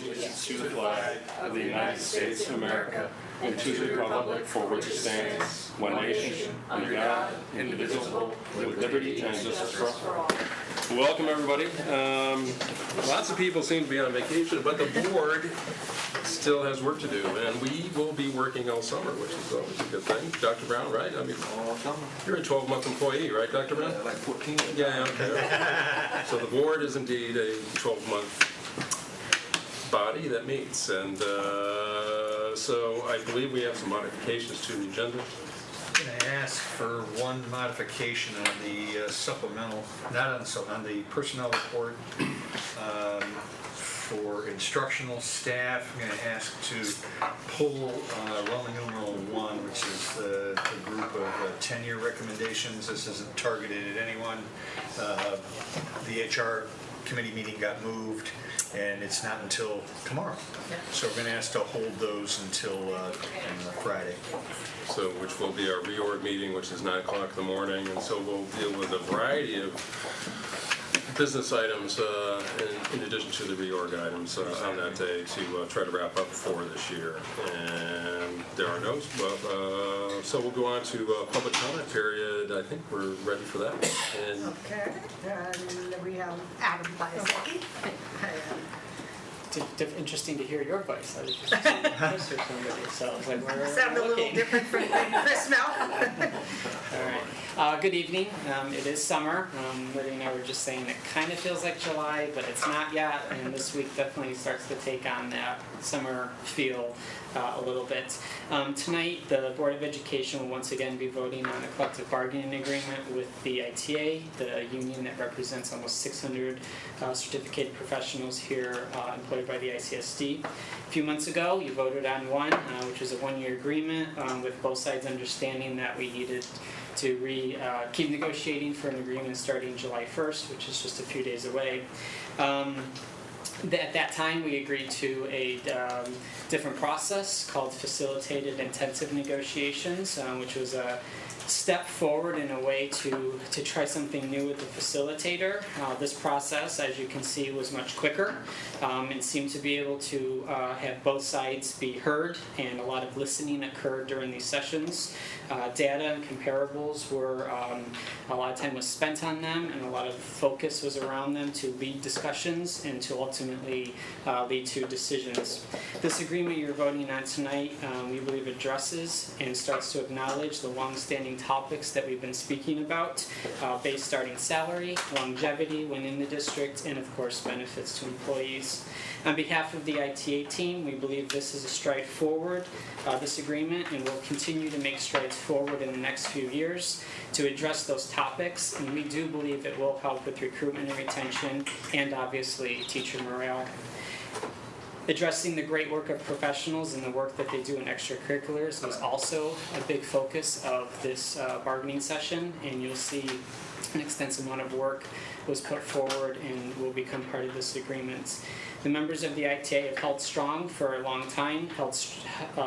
allegiance to the flag of the United States of America and to the republic for which it stands, one nation, under God, indivisible, with liberty and justice for all. Welcome, everybody. Lots of people seem to be on vacation, but the board still has work to do, and we will be working all summer, which is always a good thing. Dr. Brown, right? I mean, you're a 12-month employee, right, Dr. Brown? Like 14. Yeah, okay. So the board is indeed a 12-month body that meets, and so I believe we have some modifications to the agenda. I'm going to ask for one modification on the supplemental, not on the supplemental, on the personnel report for instructional staff. I'm going to ask to pull Roman numeral 1, which is the group of tenure recommendations. This isn't targeted at anyone. The HR committee meeting got moved, and it's not until tomorrow. So we're going to ask to hold those until Friday. So, which will be our reorg meeting, which is 9 o'clock in the morning, and so we'll deal with a variety of business items in addition to the reorg items on that day to try to wrap up for this year. And there are no, so we'll go on to public comment period. I think we're ready for that. And okay, and we have Adam Biasecki. Interesting to hear your voice. I was just saying Chris or somebody, so I was like, we're Sound a little different from Chris now. All right. Good evening. It is summer. Liddy and I were just saying it kind of feels like July, but it's not yet. And this week definitely starts to take on that summer feel a little bit. Tonight, the Board of Education will once again be voting on a collective bargaining agreement with the ITA, the union that represents almost 600 certificated professionals here employed by the ICSD. A few months ago, you voted on one, which was a one-year agreement with both sides understanding that we needed to keep negotiating for an agreement starting July 1st, which is just a few days away. At that time, we agreed to a different process called facilitated intensive negotiations, which was a step forward in a way to try something new with the facilitator. This process, as you can see, was much quicker and seemed to be able to have both sides be heard, and a lot of listening occurred during these sessions. Data and comparables were, a lot of time was spent on them, and a lot of focus was around them to lead discussions and to ultimately lead to decisions. This agreement you're voting on tonight, we believe addresses and starts to acknowledge the long-standing topics that we've been speaking about, base starting salary, longevity when in the district, and of course benefits to employees. On behalf of the ITA team, we believe this is a stride forward, this agreement, and we'll continue to make strides forward in the next few years to address those topics, and we do believe it will help with recruitment and retention and obviously teacher morale. Addressing the great work of professionals and the work that they do in extracurriculars was also a big focus of this bargaining session, and you'll see an extensive amount of work was put forward and will become part of this agreement. The members of the ITA have held strong for a long time,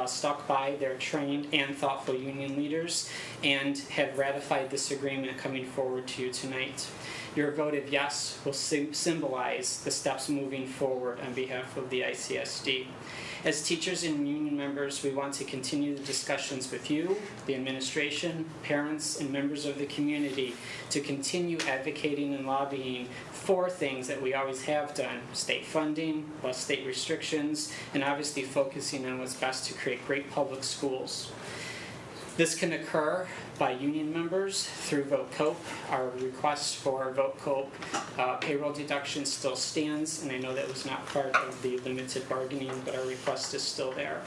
stuck by their trained and thoughtful union leaders, and have ratified this agreement coming forward to you tonight. Your vote of yes will symbolize the steps moving forward on behalf of the ICSD. As teachers and union members, we want to continue the discussions with you, the administration, parents, and members of the community to continue advocating and lobbying for things that we always have done: state funding, less state restrictions, and obviously focusing on what's best to create great public schools. This can occur by union members through Vote Cope. Our request for Vote Cope payroll deduction still stands, and I know that was not part of the limited bargaining, but our request is still there.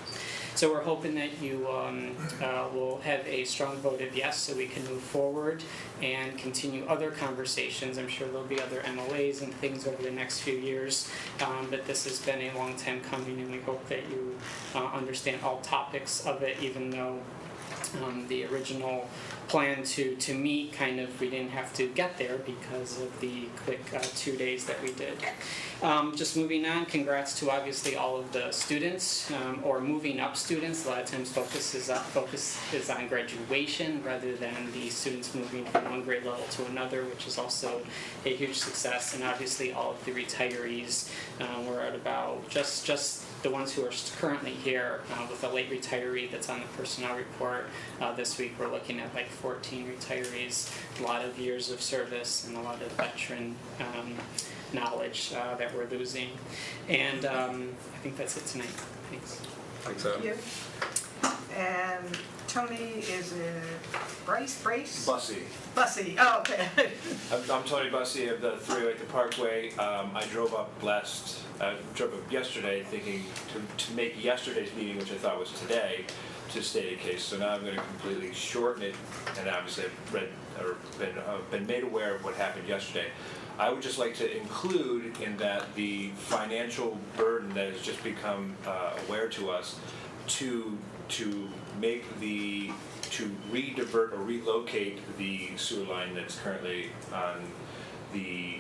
So we're hoping that you will have a strong vote of yes so we can move forward and continue other conversations. I'm sure there'll be other MOAs and things over the next few years, but this has been a long time coming, and we hope that you understand all topics of it, even though the original planned to meet. Kind of, we didn't have to get there because of the quick 2 days that we did. Just moving on, congrats to obviously all of the students or moving up students. A lot of times focus is on graduation rather than the students moving from one grade level to another, which is also a huge success. And obviously all of the retirees, we're at about just the ones who are currently here with a late retiree that's on the personnel report. This week we're looking at like 14 retirees, a lot of years of service and a lot of veteran knowledge that we're losing. And I think that's it tonight. Thanks. Thanks, Adam. Thank you. And Tony, is it Brace? Bussy. Bussy, oh, okay. I'm Tony Bussy of the 308 The Parkway. I drove up yesterday thinking to make yesterday's meeting, which I thought was today, to state a case. So now I'm going to completely shorten it, and obviously I've been made aware of what happened yesterday. I would just like to include in that the financial burden that has just become aware to us to redivert or relocate the sewer line that's currently on the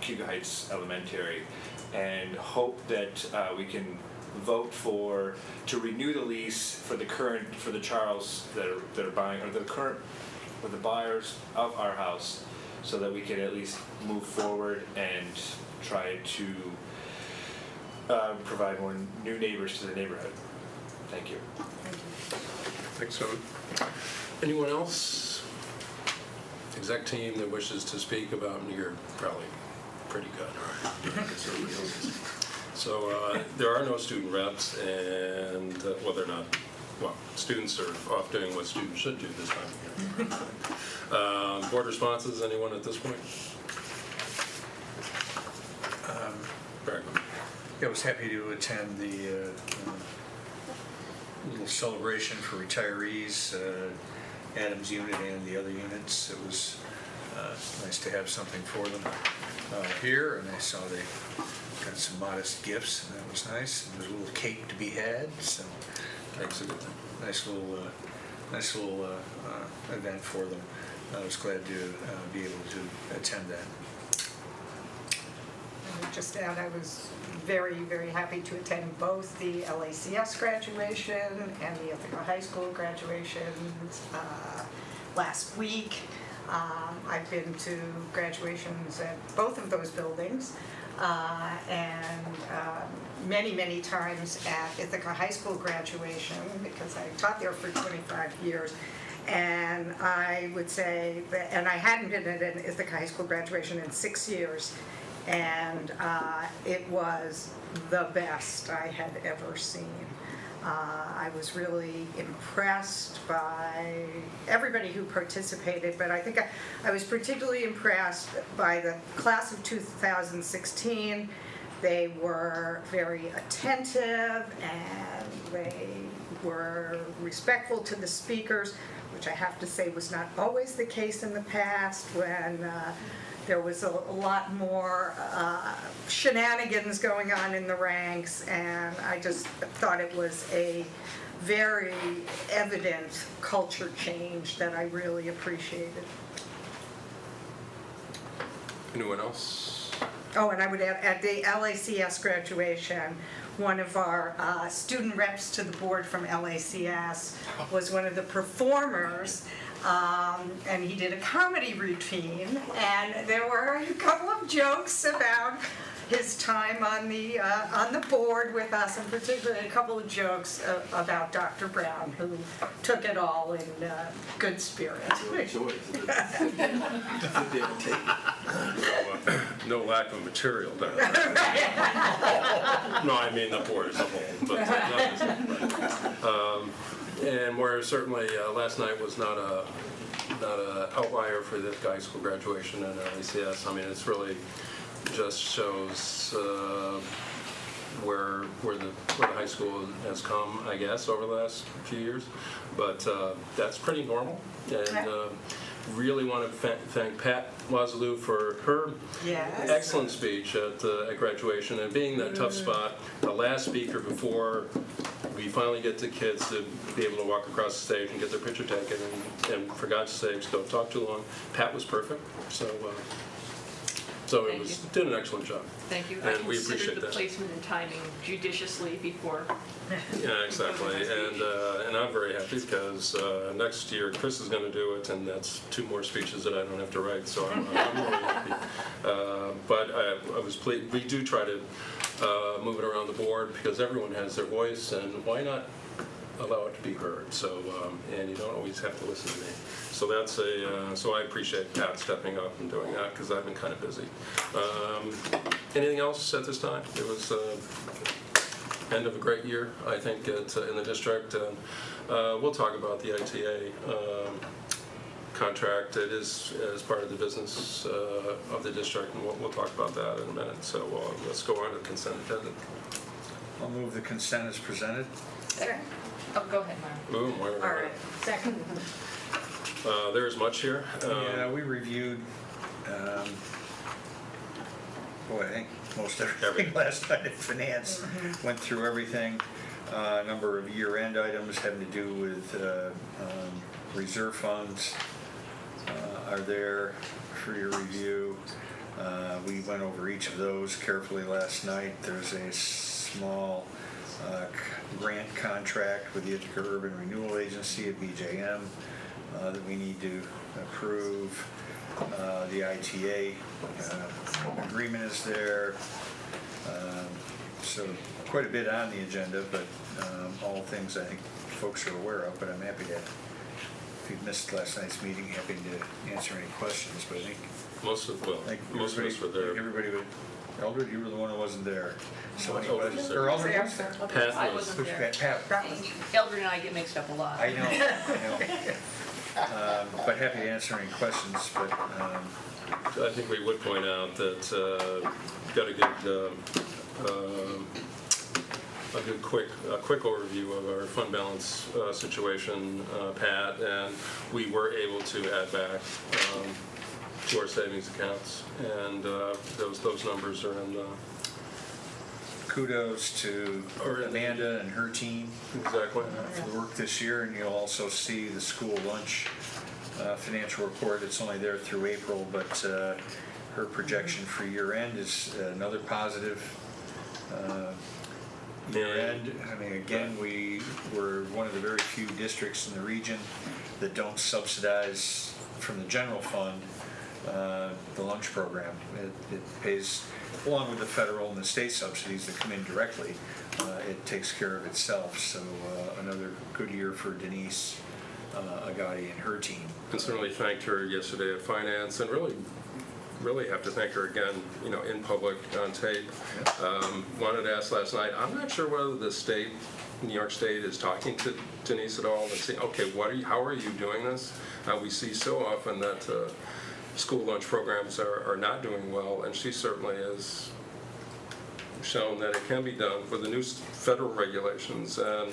Cuba Heights Elementary, and hope that we can vote to renew the lease for the Charles that are buying, or the buyers of our house, so that we can at least move forward and try to provide more new neighbors to the neighborhood. Thank you. Thanks, Tony. Anyone else? Exec team that wishes to speak about, you're probably pretty good, all right. So there are no student reps, and students are off doing what students should do this time of year. Board responses, anyone at this point? Very good. I was happy to attend the little celebration for retirees, Adam's unit and the other units. It was nice to have something for them here, and I saw they got some modest gifts, and that was nice. There was a little cake to be had, so Thanks, a good thing. nice little event for them. I was glad to be able to attend that. I would just add, I was very, very happy to attend both the LACS graduation and the Ithaca High School graduations last week. I've been to graduations at both of those buildings, and many, many times at Ithaca High School graduation, because I taught there for 25 years. And I would say that, and I hadn't been at an Ithaca High School graduation in 6 years, and it was the best I had ever seen. I was really impressed by everybody who participated, but I think I was particularly impressed by the class of 2016. They were very attentive, and they were respectful to the speakers, which I have to say was not always the case in the past, when there was a lot more shenanigans going on in the ranks, and I just thought it was a very evident culture change that I really appreciated. Anyone else? Oh, and I would add, at the LACS graduation, one of our student reps to the board from LACS was one of the performers, and he did a comedy routine, and there were a couple of jokes about his time on the board with us, and particularly a couple of jokes about Dr. Brown, who took it all in good spirits. No lack of material there. No, I mean the board as a whole. But, and we're certainly, last night was not a outlier for this high school graduation and LACS. I mean, it's really just shows where the high school has come, I guess, over the last few years. But that's pretty normal, and really want to thank Pat Wazaloo for her Yes. excellent speech at graduation, and being that tough spot, the last speaker before we finally get the kids to be able to walk across the stage and get their picture taken, and for God's sakes, don't talk too long. Pat was perfect, so Thank you. did an excellent job. Thank you. And we I appreciate considered the that. placement and timing judiciously before. Yeah, exactly, and I'm very happy because next year Chris is going to do it, and that's 2 more speeches that I don't have to write, so I'm really happy. But I was pleased. We do try to move it around the board because everyone has their voice, and why not allow it to be heard? So, and you don't always have to listen to me. So that's so I appreciate Pat stepping up and doing that because I've been kind of busy. Anything else at this time? It was end of a great year, I think, in the district. We'll talk about the ITA contract. It is as part of the business of the district, and we'll talk about that in a minute. So let's go on to the consent agenda. I'll move the consent as presented. Second. Oh, go ahead, Myra. Ooh, wait a minute. All right, second. There's much here. Yeah, we reviewed, boy, I think most everything last night in finance. Went through everything. A number of year-end items having to do with reserve funds are there for your review. We went over each of those carefully last night. There's a small grant contract with the Ithaca Urban Renewal Agency at BJM that we need to approve. The ITA agreement is there. So quite a bit on the agenda, but all things I think folks are aware of, but I'm happy to, if you've missed last night's meeting, happy to answer any questions, but I think Most of us were there. everybody would, Eldred, you were the one who wasn't there. So any Eldred questions? was there. Or Eldred was there? Pat I was. wasn't there. Pat. That was, Eldred and I get mixed up a lot. I know. But happy to answer any questions, but I think we would point out that got a quick overview of our fund balance situation, Pat, and we were able to add back to our savings accounts, and those numbers are in kudos to Amanda and her team exactly. for the work this year, and you'll also see the school lunch financial report. It's only there through April, but her projection for year end is another positive year end. I mean, again, we were one of the very few districts in the region that don't subsidize from the general fund the lunch program. It pays, along with the federal and the state subsidies that come in directly, it takes care of itself. So another good year for Denise Agati and her team. And certainly thanked her yesterday at finance, and really have to thank her again, in public on tape. Wanted to ask last night, I'm not sure whether the state, New York State, is talking to Denise at all and saying, okay, how are you doing this? We see so often that school lunch programs are not doing well, and she certainly has shown that it can be done with the new federal regulations and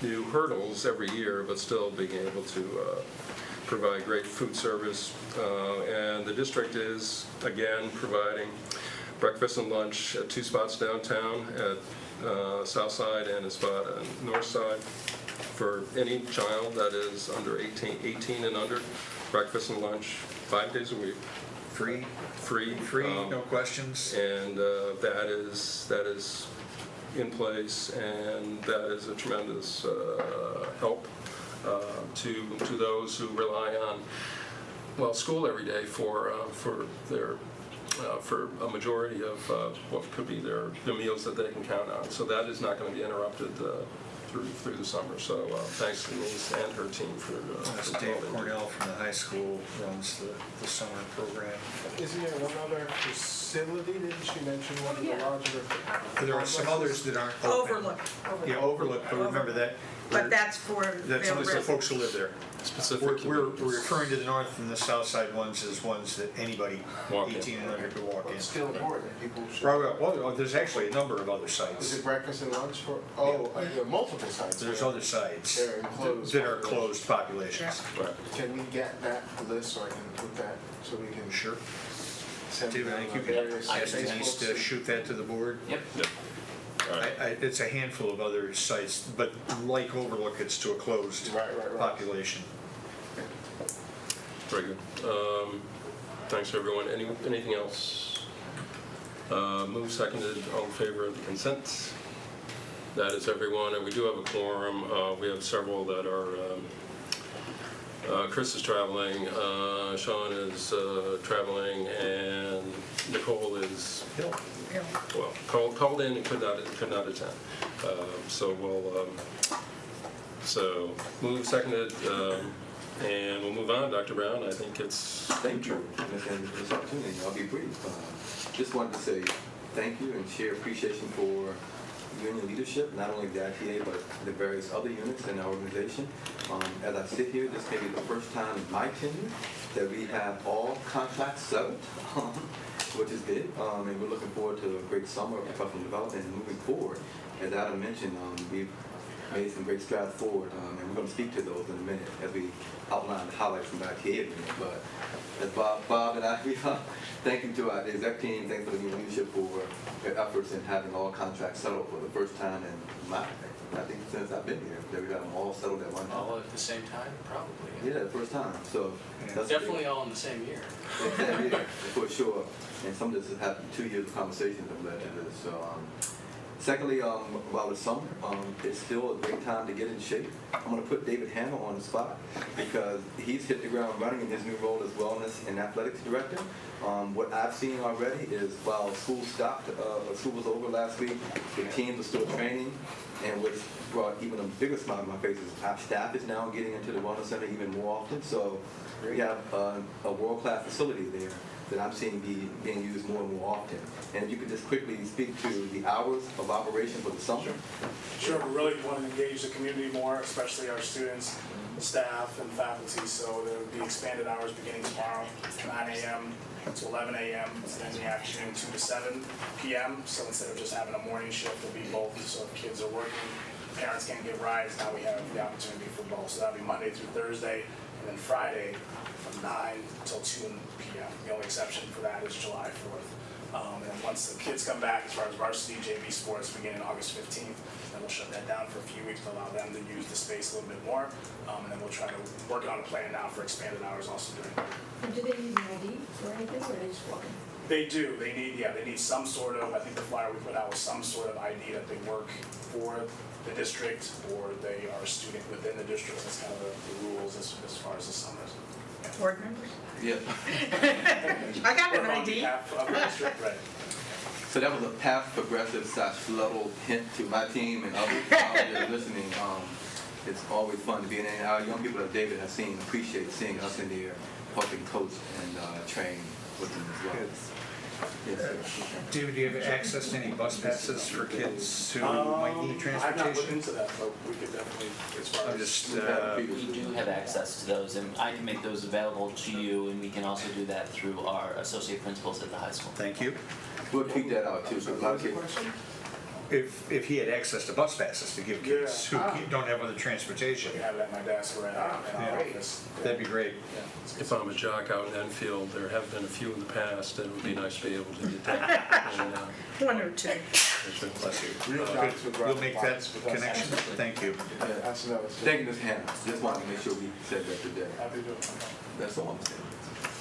new hurdles every year, but still being able to provide great food service. And the district is, again, providing breakfast and lunch at 2 spots downtown at South Side and a spot on North Side for any child that is under 18 and under. Breakfast and lunch 5 days a week. Free, Free. no questions. And that is in place, and that is a tremendous help to those who rely on school every day for their for a majority of what could be their meals that they can count on. So that is not going to be interrupted through the summer. So thanks to Denise and her team for Dave Cornell from the high school runs the summer program. Isn't there one other facility? Didn't she mention one of the larger? There are some others that aren't open. Overlook. Yeah, Overlook, but remember that But that's for That's real only for folks who live there. Specific We're communities. referring to the north and the south side ones as ones that anybody Walk in. 18 and under could walk in. It's still important, people should. Well, there's actually a number of other Is sites. it breakfast and lunch for, there are multiple sites. There's where other sites They're enclosed. that are closed populations. Right. Can we get that list so I can put that, so we can Sure. send David, I them think you on can various ask Denise to Facebooks? shoot that to the board. Yep. Yep. All right. It's a handful of other sites, but like Overlook, it's to a closed Right. population. Very good. Thanks, everyone. Anything else? Moved, seconded, all in favor of the consent? That is everyone, and we do have a quorum. We have several that are, Chris is traveling, Sean is traveling, and Nicole is, Yeah. well, called in and could not attend. So we'll, so moved, seconded, and we'll move on. Dr. Brown, I think it's... Thank you, Ms. Anderson, for this opportunity. I'll be brief. Just wanted to say thank you and share appreciation for union leadership, not only the ITA, but the various other units in our organization. As I sit here, this may be the first time in my tenure that we have all contracts settled, which is big, and we're looking forward to a great summer of professional development and moving forward. As Adam mentioned, we've made some great strides forward, and we're going to speak to those in a minute as we outline the highlights from the ITA agreement. But as Bob and I, thank you to our exec team, thanks for the new leadership for their efforts in having all contracts settled for the first time in I think since I've been here, that we got them all settled at one time. All at the same time, probably. Yeah, the first time. So that's Definitely all in the same year. yeah, for sure. And some of this has happened, 2 years of conversations have led to this. So, secondly, while it's summer, it's still a great time to get in shape. I'm going to put David Hannah on the spot because he's hit the ground running in his new role as wellness and athletics director. What I've seen already is while school stopped, school was over last week, the teams are still training, and what's brought even a bigger smile on my face is our staff is now getting into the wellness center even more often. So we have a world-class facility there that I'm seeing being used more and more often. And if you could just quickly speak to the hours of operation for the summer. Sure, we really want to engage the community more, especially our students, staff, and faculty. So there will be expanded hours beginning tomorrow, 9 a.m. to 11 a.m. and then in the afternoon 2 to 7 p.m. So instead of just having a morning shift, it'll be both. So if kids are working, parents can't get rides, now we have the opportunity for both. So that'll be Monday through Thursday, and then Friday from 9 until 2 p.m. The only exception for that is July 4th. And then once the kids come back, as far as varsity JV sports beginning August 15th, then we'll shut that down for a few weeks to allow them to use the space a little bit more. And then we'll try to work on a plan now for expanded hours also during the week. And do they need an ID or anything, or they just walk in? They do. They need some sort of, I think the flyer we put out was some sort of ID that they work for the district or they are a student within the district. That's kind of the rules as far as the summers. Board members? Yeah. I got an Or on ID. behalf of the district, right. So that was a path progressive / level hint to my team and others out there listening. It's always fun to be in there. And our young people that David has seen appreciate seeing us in there helping coach and train with them as well. Yes, sir. David, do you have access to any bus passes for kids who might need I've not looked transportation? into that, but we could definitely, as far I'm as. just, We do have access to those, and I can make those available to you, and we can also do that through our associate principals at the high school. thank you. We'll tweak that out too. So a lot of kids, If he had access to bus passes to give kids who Yeah. don't have other transportation, We have it at my desk or at our office. that'd be great. Yeah, it's good. If I'm a jock out in Enfield, there have been a few in the past, and it would be nice to be able to get that. And, One or two. Bless you. Real Good. jocks would We'll ride make bikes that with us. connection. Thank you. yeah. That's another thing. Thank you, Ms. Hannah. Just wanted to make sure we said that today. Happy to do it. That's all I'm saying.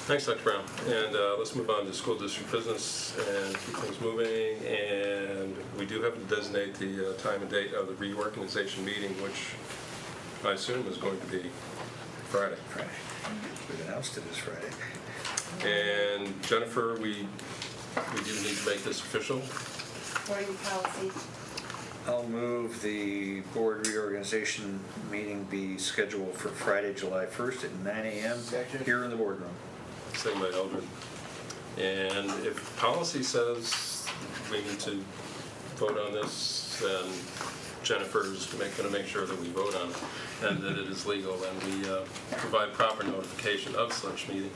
Thanks, Dr. Brown. And let's move on to school district business and keep things moving. And we do have to designate the time and date of the reorganization meeting, which I assume is going to be Friday. Friday. We've announced it as Friday. And Jennifer, we do need to make this official. Board policy. I'll move the board reorganization meeting be scheduled for Friday, July 1st at 9 a.m. Second. here in the boardroom. Second by Eldred. And if policy says we need to vote on this, then Jennifer's going to make sure that we vote on it and that it is legal, and we provide proper notification of such meeting,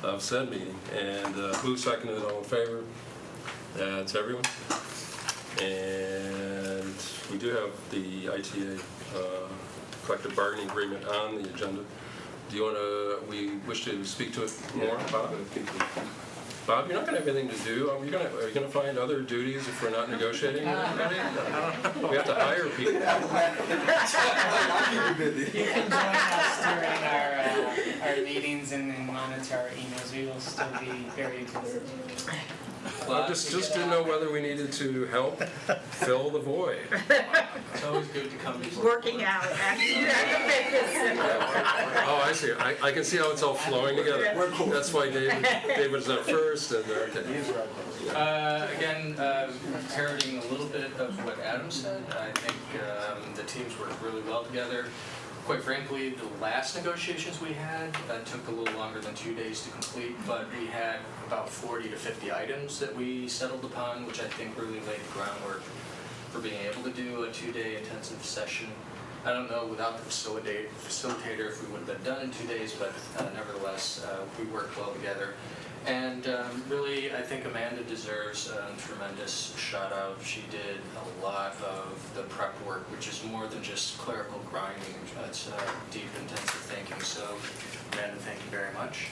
of said meeting. And who seconded it? All in favor? That's everyone. And we do have the ITA collective bargaining agreement on the agenda. Do you want to, we wish to speak to it more, Bob? Bob, you're not going to have anything to do. Are you going to find other duties if we're not negotiating with anybody? We have to hire people. You can join us during our meetings and monitor our emails. We will still be very busy. I just didn't know whether we needed to help fill the void. It's always good to come before. Working out, actually, Oh, I see. I can see how it's all flowing together. That's why David was up first. And Again, parroting a little bit of what Adam said, I think the teams worked really well together. Quite frankly, the last negotiations we had took a little longer than 2 days to complete, but we had about 40 to 50 items that we settled upon, which I think really laid the groundwork for being able to do a 2-day intensive session. I don't know without the facilitator if we would have been done in 2 days, but nevertheless, we worked well together. And really, I think Amanda deserves a tremendous shout out. She did a lot of the prep work, which is more than just clerical grinding. It's deep, intensive thinking. So, Amanda, thank you very much.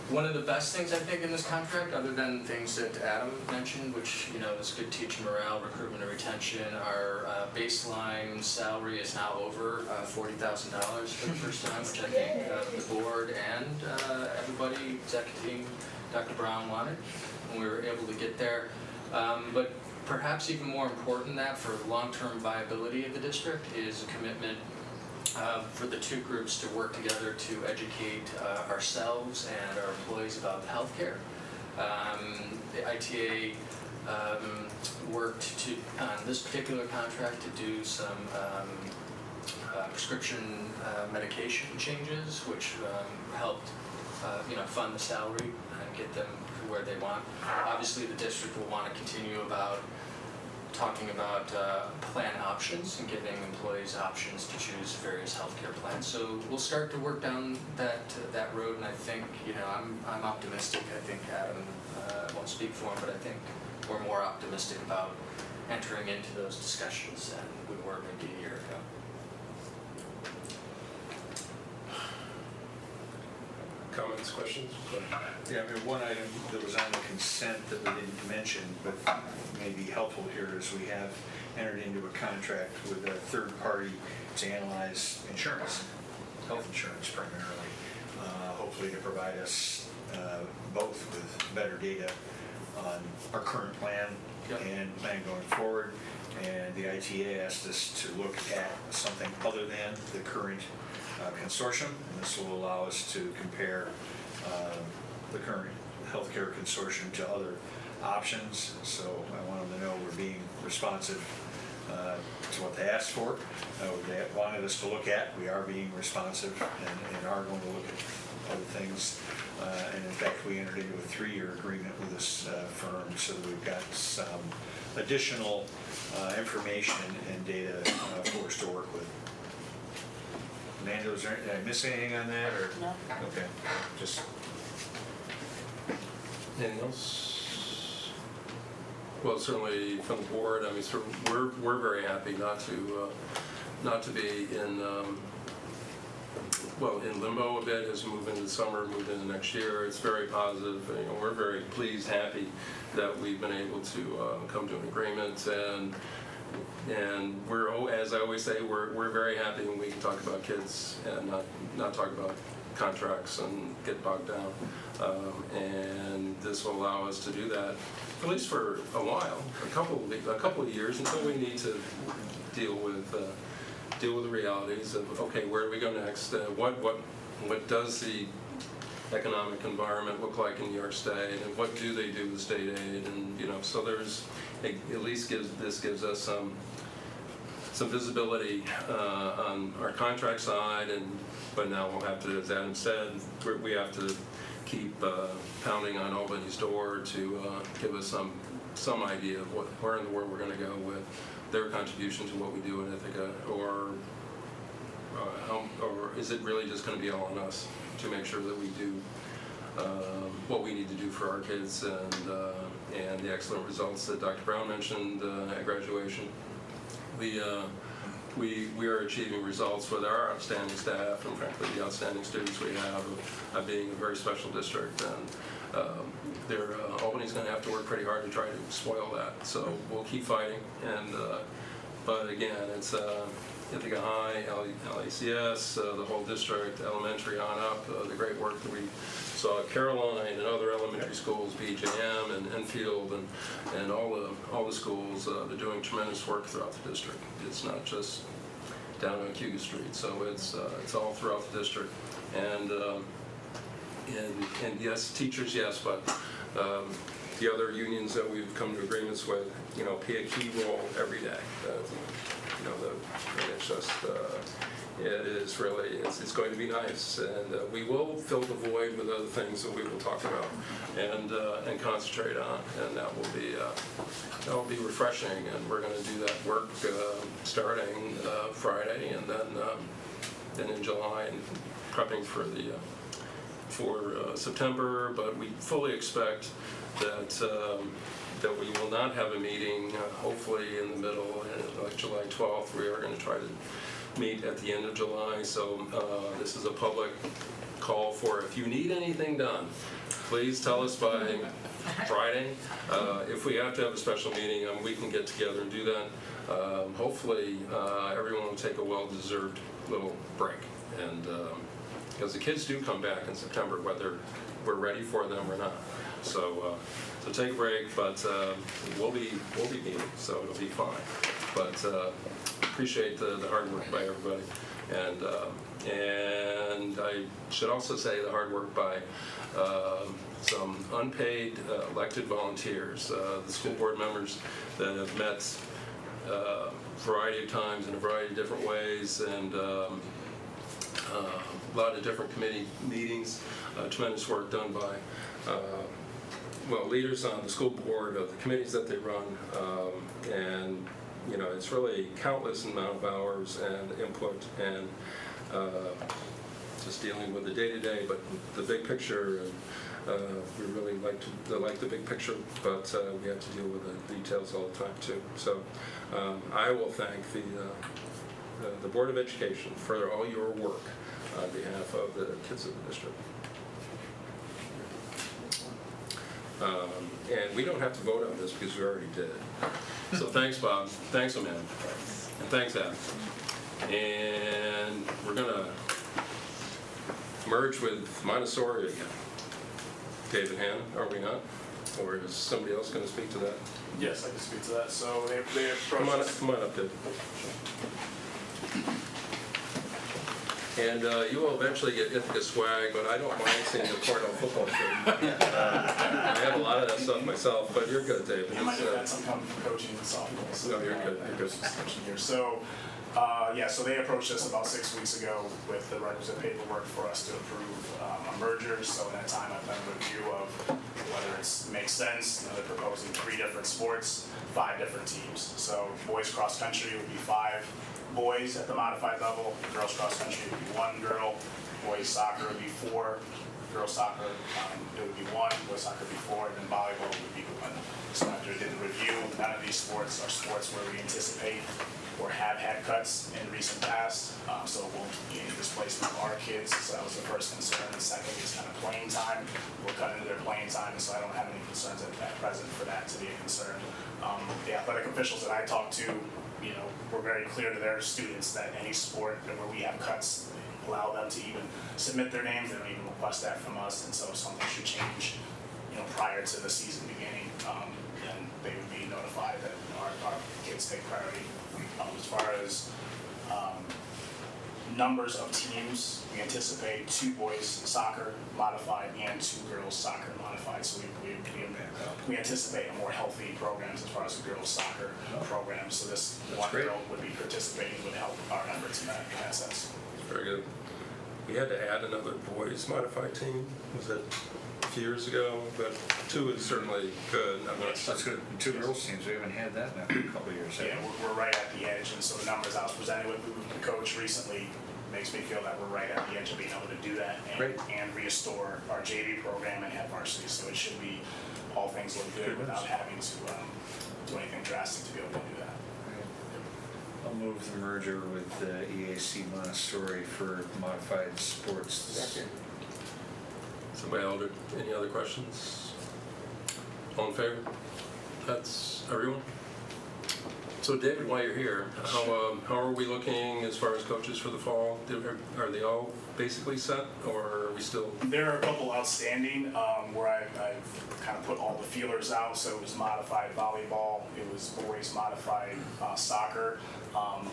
One of the best things I think in this contract, other than things that Adam mentioned, which is good teacher morale, recruitment and retention, our baseline salary is now over $40,000 for the first time, which I think the board and everybody, executive team, Dr. Brown wanted, and we were able to get there. But perhaps even more important than that, for the long-term viability of the district, is a commitment for the two groups to work together to educate ourselves and our employees about healthcare. The ITA worked on this particular contract to do some prescription medication changes, which helped fund the salary and get them to where they want. Obviously, the district will want to continue talking about plan options and giving employees options to choose various healthcare plans. So we'll start to work down that road, and I think I'm optimistic. I think Adam won't speak for him, but I think we're more optimistic about entering into those discussions than we were maybe a year ago. comments, questions? Yeah, one item that was on the consent that we didn't mention, but may be helpful here, is we have entered into a contract with a third party to analyze insurance, health insurance primarily, hopefully to provide us both with better data on our current plan and plan going forward. And the ITA asked us to look at something other than the current consortium, and this will allow us to compare the current healthcare consortium to other options. So I want them to know we're being responsive to what they asked for, what they wanted us to look at. We are being responsive and are going to look at other things. And in fact, we entered into a 3-year agreement with this firm, so that we've got some additional information and data for us to work with. Amanda, did I miss anything on that, or? No. Okay, just. Anything else? Well, certainly from the board, I mean, we're very happy not to be in in limbo a bit as we move into the summer, move into next year. It's very positive. We're very pleased, happy that we've been able to come to an agreement, and we're, as I always say, we're very happy when we can talk about kids and not talk about contracts and get bogged down. And this will allow us to do that, at least for a while, a couple of years, until we need to deal with the realities of, okay, where do we go next? What does the economic environment look like in New York State, and what do they do with state aid? And so there's at least gives us some visibility on our contract side, but now we'll have to, as Adam said, we have to keep pounding on Albany's door to give us some idea of where in the world we're going to go with their contribution to what we do in Ithaca, or is it really just going to be all on us to make sure that we do what we need to do for our kids and the excellent results that Dr. Brown mentioned at graduation. We are achieving results with our outstanding staff and frankly the outstanding students we have of being a very special district, and Albany's going to have to work pretty hard to try to spoil that, so we'll keep fighting. And but again, it's Ithaca High, LACS, the whole district, elementary on up, the great work that we saw at Caroline and other elementary schools, BJM and Enfield and all the schools, they're doing tremendous work throughout the district. It's not just down on Cuga Street, so it's all throughout the district. And yes, teachers, yes, but the other unions that we've come to agreements with, play a key role every day. And it's just, it is really, it's going to be nice, and we will fill the void with other things that we will talk about and concentrate on, and that will be refreshing, and we're going to do that work starting Friday, and then in July, and prepping for September. But we fully expect that we will not have a meeting, hopefully in the middle, like July 12th. We are going to try to meet at the end of July. So this is a public call for, if you need anything done, please tell us by Friday. If we have to have a special meeting, we can get together and do that. Hopefully everyone will take a well-deserved little break. And because the kids do come back in September, whether we're ready for them or not. So take a break, but we'll be meeting, so it'll be fine. But appreciate the hard work by everybody, and I should also say the hard work by some unpaid elected volunteers, the school board members that have met a variety of times in a variety of different ways, and a lot of different committee meetings. Tremendous work done by leaders on the school board, of the committees that they run, and it's really countless amount of hours and input, and just dealing with the day-to-day, but the big picture. And we really like the big picture, but we have to deal with the details all the time too. So I will thank the Board of Education for all your work on behalf of the kids of the district. And we don't have to vote on this because we already did. So thanks, Bob. Thanks, Amanda. And thanks, Adam. And we're going to merge with Montessori again. David Hannon, are we not? Or is somebody else going to speak to that? Yes, I can speak to that. So they approached us. Come on up, David. And you will eventually get Ithaca swag, but I don't mind seeing the Cornell football shirt. I have a lot of that stuff myself, but you're good, David. I might have had some coming from coaching and softball. So no, you're good. You're good. So, so they approached us about 6 weeks ago with the requisite paperwork for us to approve a merger. So in that time, I've done a review of whether it makes sense. They're proposing 3 different sports, 5 different teams. So boys cross country would be 5 boys at the modified level. Girls cross country would be 1 girl. Boys soccer would be 4. Girls soccer it would be 1. Boys soccer would be 4. And then volleyball would be 1. So after I did the review, none of these sports are sports where we anticipate or have had cuts in recent past, so it won't be any displacement of our kids. So that was the first concern. The second is kind of playing time. We'll cut into their playing time, so I don't have any concerns at present for that to be a concern. The athletic officials that I talked to, were very clear to their students that any sport where we have cuts, allow them to even submit their names. They don't even request that from us, and so if something should change, prior to the season beginning, then they would be notified that our kids take priority. As far as numbers of teams, we anticipate 2 boys soccer modified and 2 girls soccer modified. So we anticipate a more healthy programs as far as the girls soccer program. So this That's one great. girl would be participating would help our efforts in that sense. Very good. we had to add another boys modified team. Was that a few years ago? But 2 is certainly good. I'm not. That's good. And 2 girls teams, we haven't had that in a couple of years. Yeah, we're right at the edge, and so the numbers I was presented with the coach recently makes me feel that we're right at the edge of being able to do that and restore our JV program and have varsity. So it should be all things look good without having to do anything drastic to be able to do that. I'll move the merger with EAC Montessori for modified sports. Somebody else? Any other questions? All in favor? That's everyone? So David, while you're here, how are we looking as far as coaches for the fall? Are they all basically set, or are we still? There are a couple outstanding where I've kind of put all the feelers out. So it was modified volleyball, it was boys modified soccer.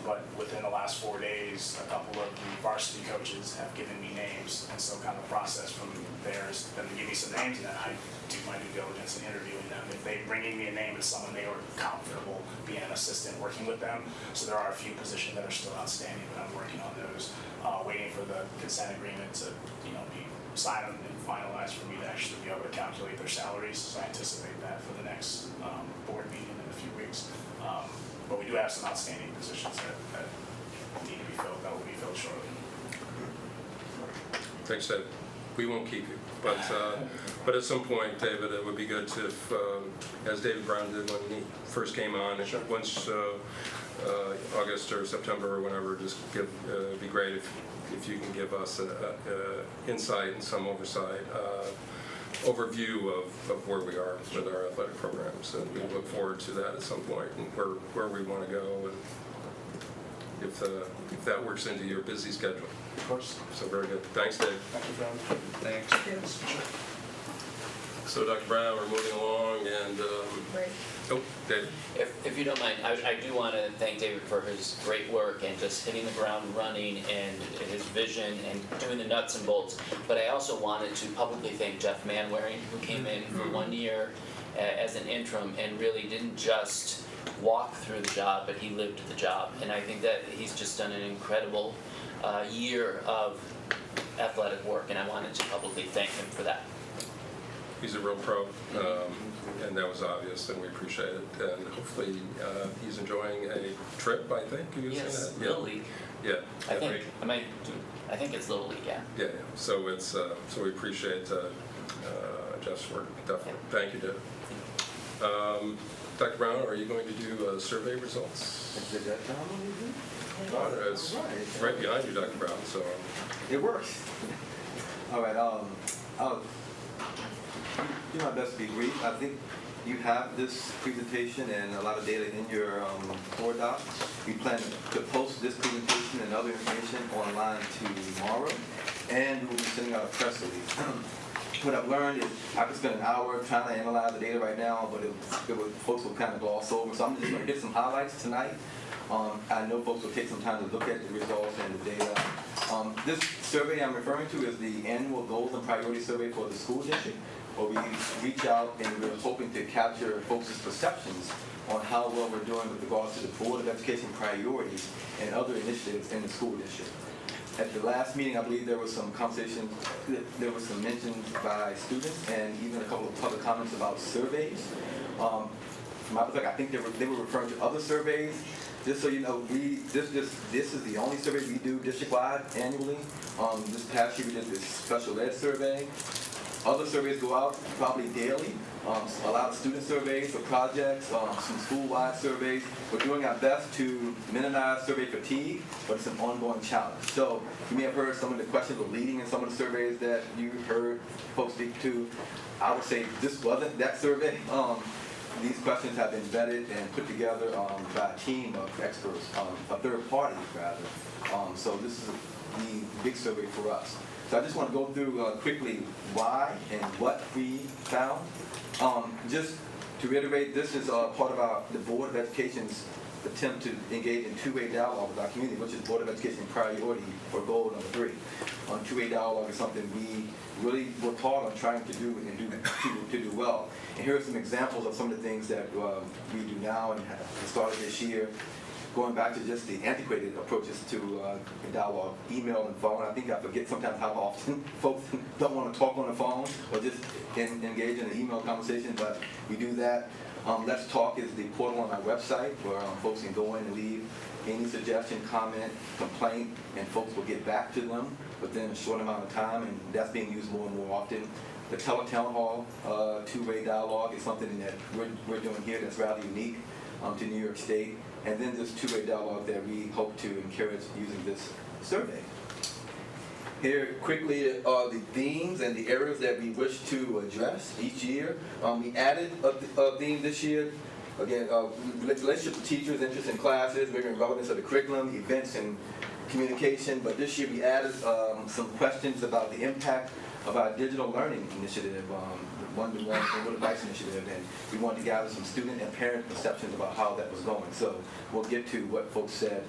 But within the last 4 days, a couple of the varsity coaches have given me names, and so kind of the process from there is then to give me some names, and then I do my due diligence in interviewing them. If they bringing me a name as someone they were comfortable being an assistant working with them. So there are a few positions that are still outstanding, but I'm working on those, waiting for the consent agreement to be signed and finalized for me to actually be able to calculate their salaries. So I anticipate that for the next board meeting in a few weeks. But we do have some outstanding positions that need to be filled, that will be filled shortly. Thanks, Dave. We won't keep you, but at some point, David, it would be good to, as David Brown did when he first came on, once August or September or whenever, just be great if you can give us insight and some overview of where we are with our athletic programs, and we look forward to that at some point and where we want to go, and if that works into your busy schedule. Of course. So very good. Thanks, Dave. Thank you, Fran. Thanks. So Dr. Brown, we're moving along, and David. If you don't mind, I do want to thank David for his great work and just hitting the ground running and his vision and doing the nuts and bolts. But I also wanted to publicly thank Jeff Manwaring, who came in for 1 year as an interim and really didn't just walk through the job, but he lived the job. And I think that he's just done an incredible year of athletic work, and I wanted to publicly thank him for that. He's a real pro, and that was obvious, and we appreciate it. And hopefully, he's enjoying a trip. I think you Yes, said that. Little League. Yeah. I think it's Little League. Yeah. Yeah. So it's so we appreciate Jeff's work. Definitely. Thank you, David. Dr. Brown, are you going to do survey results? Is that time on you? It's right behind you, Dr. Brown. So it works. All right. I'll do my best to be brief. I think you have this presentation and a lot of data in your board doc. We plan to post this presentation and other information online tomorrow, and we'll be sending out a press release. What I've learned is I could spend an hour trying to analyze the data right now, but folks will kind of gloss over. So I'm just going to hit some highlights tonight. I know folks will take some time to look at the results and the data. This survey I'm referring to is the annual goals and priorities survey for the school district, where we reach out and we're hoping to capture folks' perceptions on how well we're doing with regards to the Board of Education priorities and other initiatives in the school district. At the last meeting, I believe there was some conversation, there was some mention by students and even a couple of public comments about surveys. From my perspective, I think they were referring to other surveys. Just so you know, this is the only survey we do district-wide annually. This past year we did this special ed survey. Other surveys go out probably daily. A lot of student surveys for projects, some school-wide surveys. We're doing our best to minimize survey fatigue, but it's an ongoing challenge. So you may have heard some of the questions were leading in some of the surveys that you heard folks speak to. I would say this wasn't that survey. These questions have been vetted and put together by a team of experts, a third party rather. So this is the big survey for us. So I just want to go through quickly why and what we found. Just to reiterate, this is part of the Board of Education's attempt to engage in two-way dialogue with our community, which is Board of Education priority for goal number 3. Two-way dialogue is something we really work hard on trying to do and to do well. And here are some examples of some of the things that we do now and have started this year. going back to just the antiquated approaches to dialogue, email and phone. I think I forget sometimes how often folks don't want to talk on the phone or just engage in an email conversation, but we do that. Let's Talk is the portal on our website where folks can go in and leave any suggestion, comment, complaint, and folks will get back to them within a short amount of time, and that's being used more and more often. The Teletown Hall two-way dialogue is something that we're doing here that's rather unique to New York State. And then this two-way dialogue that we hope to encourage using this survey. Here quickly are the themes and the areas that we wish to address each year. We added a theme this year. Again, relationship with teachers, interest in classes, bigger and relevance of the curriculum, events and communication. But this year we added some questions about the impact of our digital learning initiative, the one-to-one and device initiative, and we wanted to gather some student and parent perceptions about how that was going. So we'll get to what folks said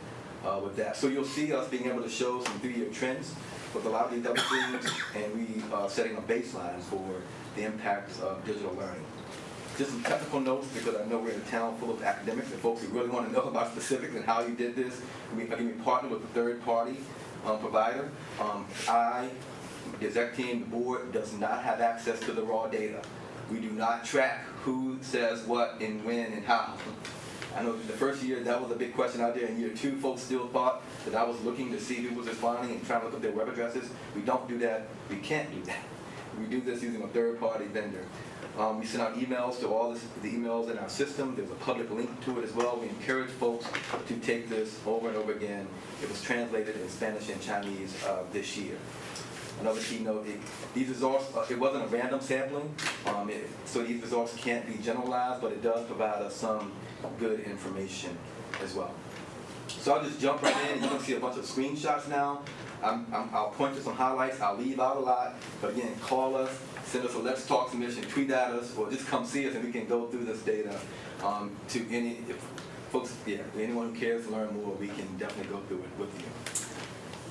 with that. So you'll see us being able to show some 3-year trends with a lot of these other things, and we are setting a baseline for the impacts of digital learning. Just some technical notes, because I know we're in a town full of academics and folks who really want to know about specifics and how you did this. We partner with a third-party provider. The exec team, the board, does not have access to the raw data. We do not track who says what and when and how. I know the first year that was a big question out there. In year 2, folks still thought that I was looking to see who was responding and trying to look up their web addresses. We don't do that. We can't do that. We do this using a third-party vendor. We send out emails to all the emails in our system. There's a public link to it as well. We encourage folks to take this over and over again. It was translated in Spanish and Chinese this year. Another key note, these results, it wasn't a random sampling, so these results can't be generalized, but it does provide us some good information as well. So I'll just jump right in, and you can see a bunch of screenshots now. I'll point to some highlights, I'll leave out a lot, but again, call us, send us a Let's Talk submission, tweet at us, or just come see us and we can go through this data to anyone who cares to learn more, we can definitely go through it with you.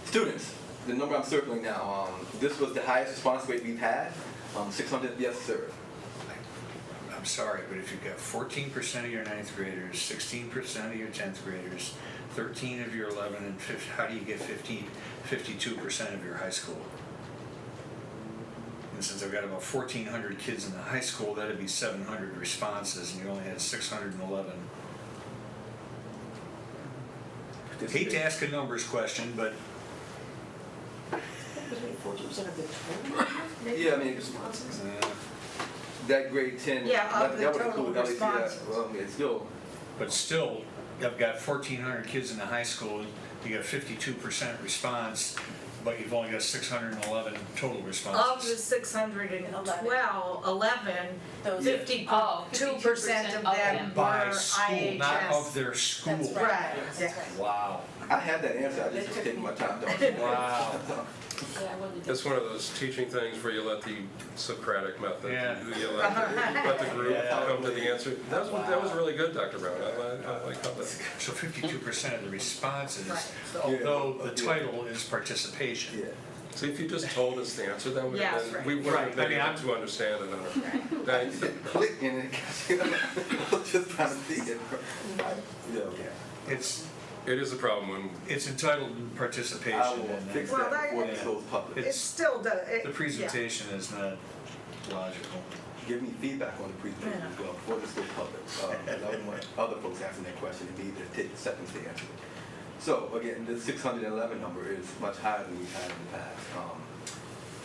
Students. The number I'm circling now, this was the highest response rate we've had, 600, yes sir. I'm sorry, but if you've got 14% of your 9th graders, 16% of your 10th graders, 13 of your 11 and 50, how do you get 52% of your high school? And since I've got about 1,400 kids in the high school, that'd be 700 responses, and you only had 611. Hate to ask a numbers question, but 40% of the total? Yeah, I mean, that grade 10, Yeah, of the that would total include responses. Well, it's still. But still, I've got 1,400 kids in the high school, you got 52% response, but you've only got 611 total Of the responses. 612, 11, Those 52% of them were By school, IHS. not of their school. That's Right, yeah. Wow. I had that answer, I just was taking my time to Wow. Yeah, I wanted to. It's one of those teaching things where you let the Socratic method, Yeah. you let the group Yeah. come to the answer. That was really good, Dr. Brown. I like how that. So 52% of the responses, Right. although the title is participation. Yeah. See, if you just told us the answer, then Yes, then right. we wouldn't Right, have I been mean, able I'm- to understand it. Thank you. Click in it, I was just trying to see it. Yeah, okay. It is a problem when It's entitled participation. I will and fix Well, that before this yeah. goes public. It still does. The presentation is not logical. Give me feedback on the presentation as well before this goes public. I don't want other folks asking that question and me to take seconds to answer it. So again, the 611 number is much higher than we've had in the past.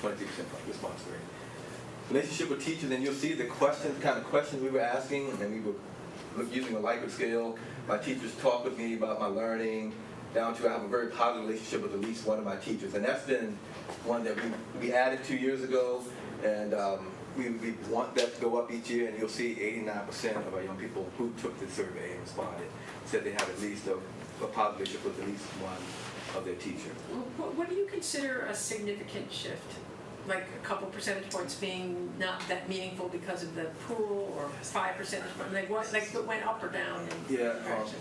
23% response rate. Relationship with teachers, and you'll see the kind of questions we were asking, and we were using a Likert scale. My teachers talk with me about my learning, down to I have a very positive relationship with at least one of my teachers, and that's been one that we added 2 years ago, and we want that to go up each year, and you'll see 89% of our young people who took the survey and responded said they have at least a positive relationship with at least one of their teachers. What do you consider a significant shift? Like a couple percentage points being not that meaningful because of the pool, or 5 percentage points, like if it went up or down in Yeah, comparison?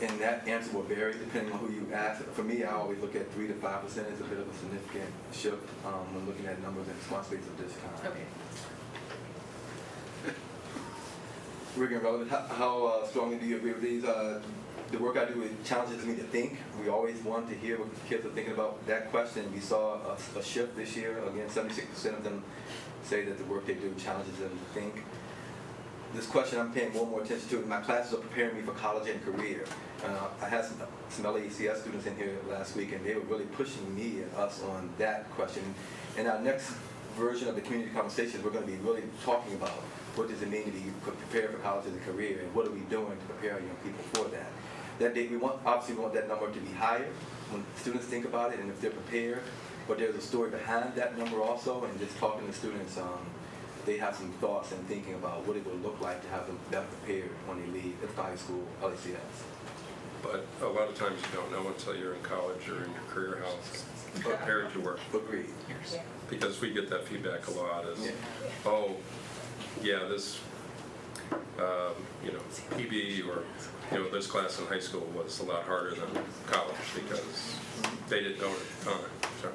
and that answer will vary depending on who you ask. For me, I always look at 3 to 5% as a bit of a significant shift when looking at numbers and response rates of this kind. Okay. Rick and Relevant, how strongly do you agree with these? The work I do, it challenges me to think. We always want to hear what kids are thinking about that question. We saw a shift this year. Again, 76% of them say that the work they do challenges them to think. This question I'm paying more and more attention to. My classes are preparing me for college and career. I had some LACS students in here last week, and they were really pushing me and us on that question. In our next version of the community conversations, we're going to be really talking about what does it mean to be prepared for college and a career, and what are we doing to prepare our young people for that. That day, obviously we want that number to be higher when students think about it and if they're prepared, but there's a story behind that number also, and just talking to students, they have some thoughts and thinking about what it will look like to have them better prepared when they leave at high school, LACS. But a lot of times you don't know until you're in college or in your career how prepared you were. Agreed. Because we get that feedback a lot is, Yeah. oh, yeah, this, PB or, this class in high school was a lot harder than college because they didn't know it at the time, so.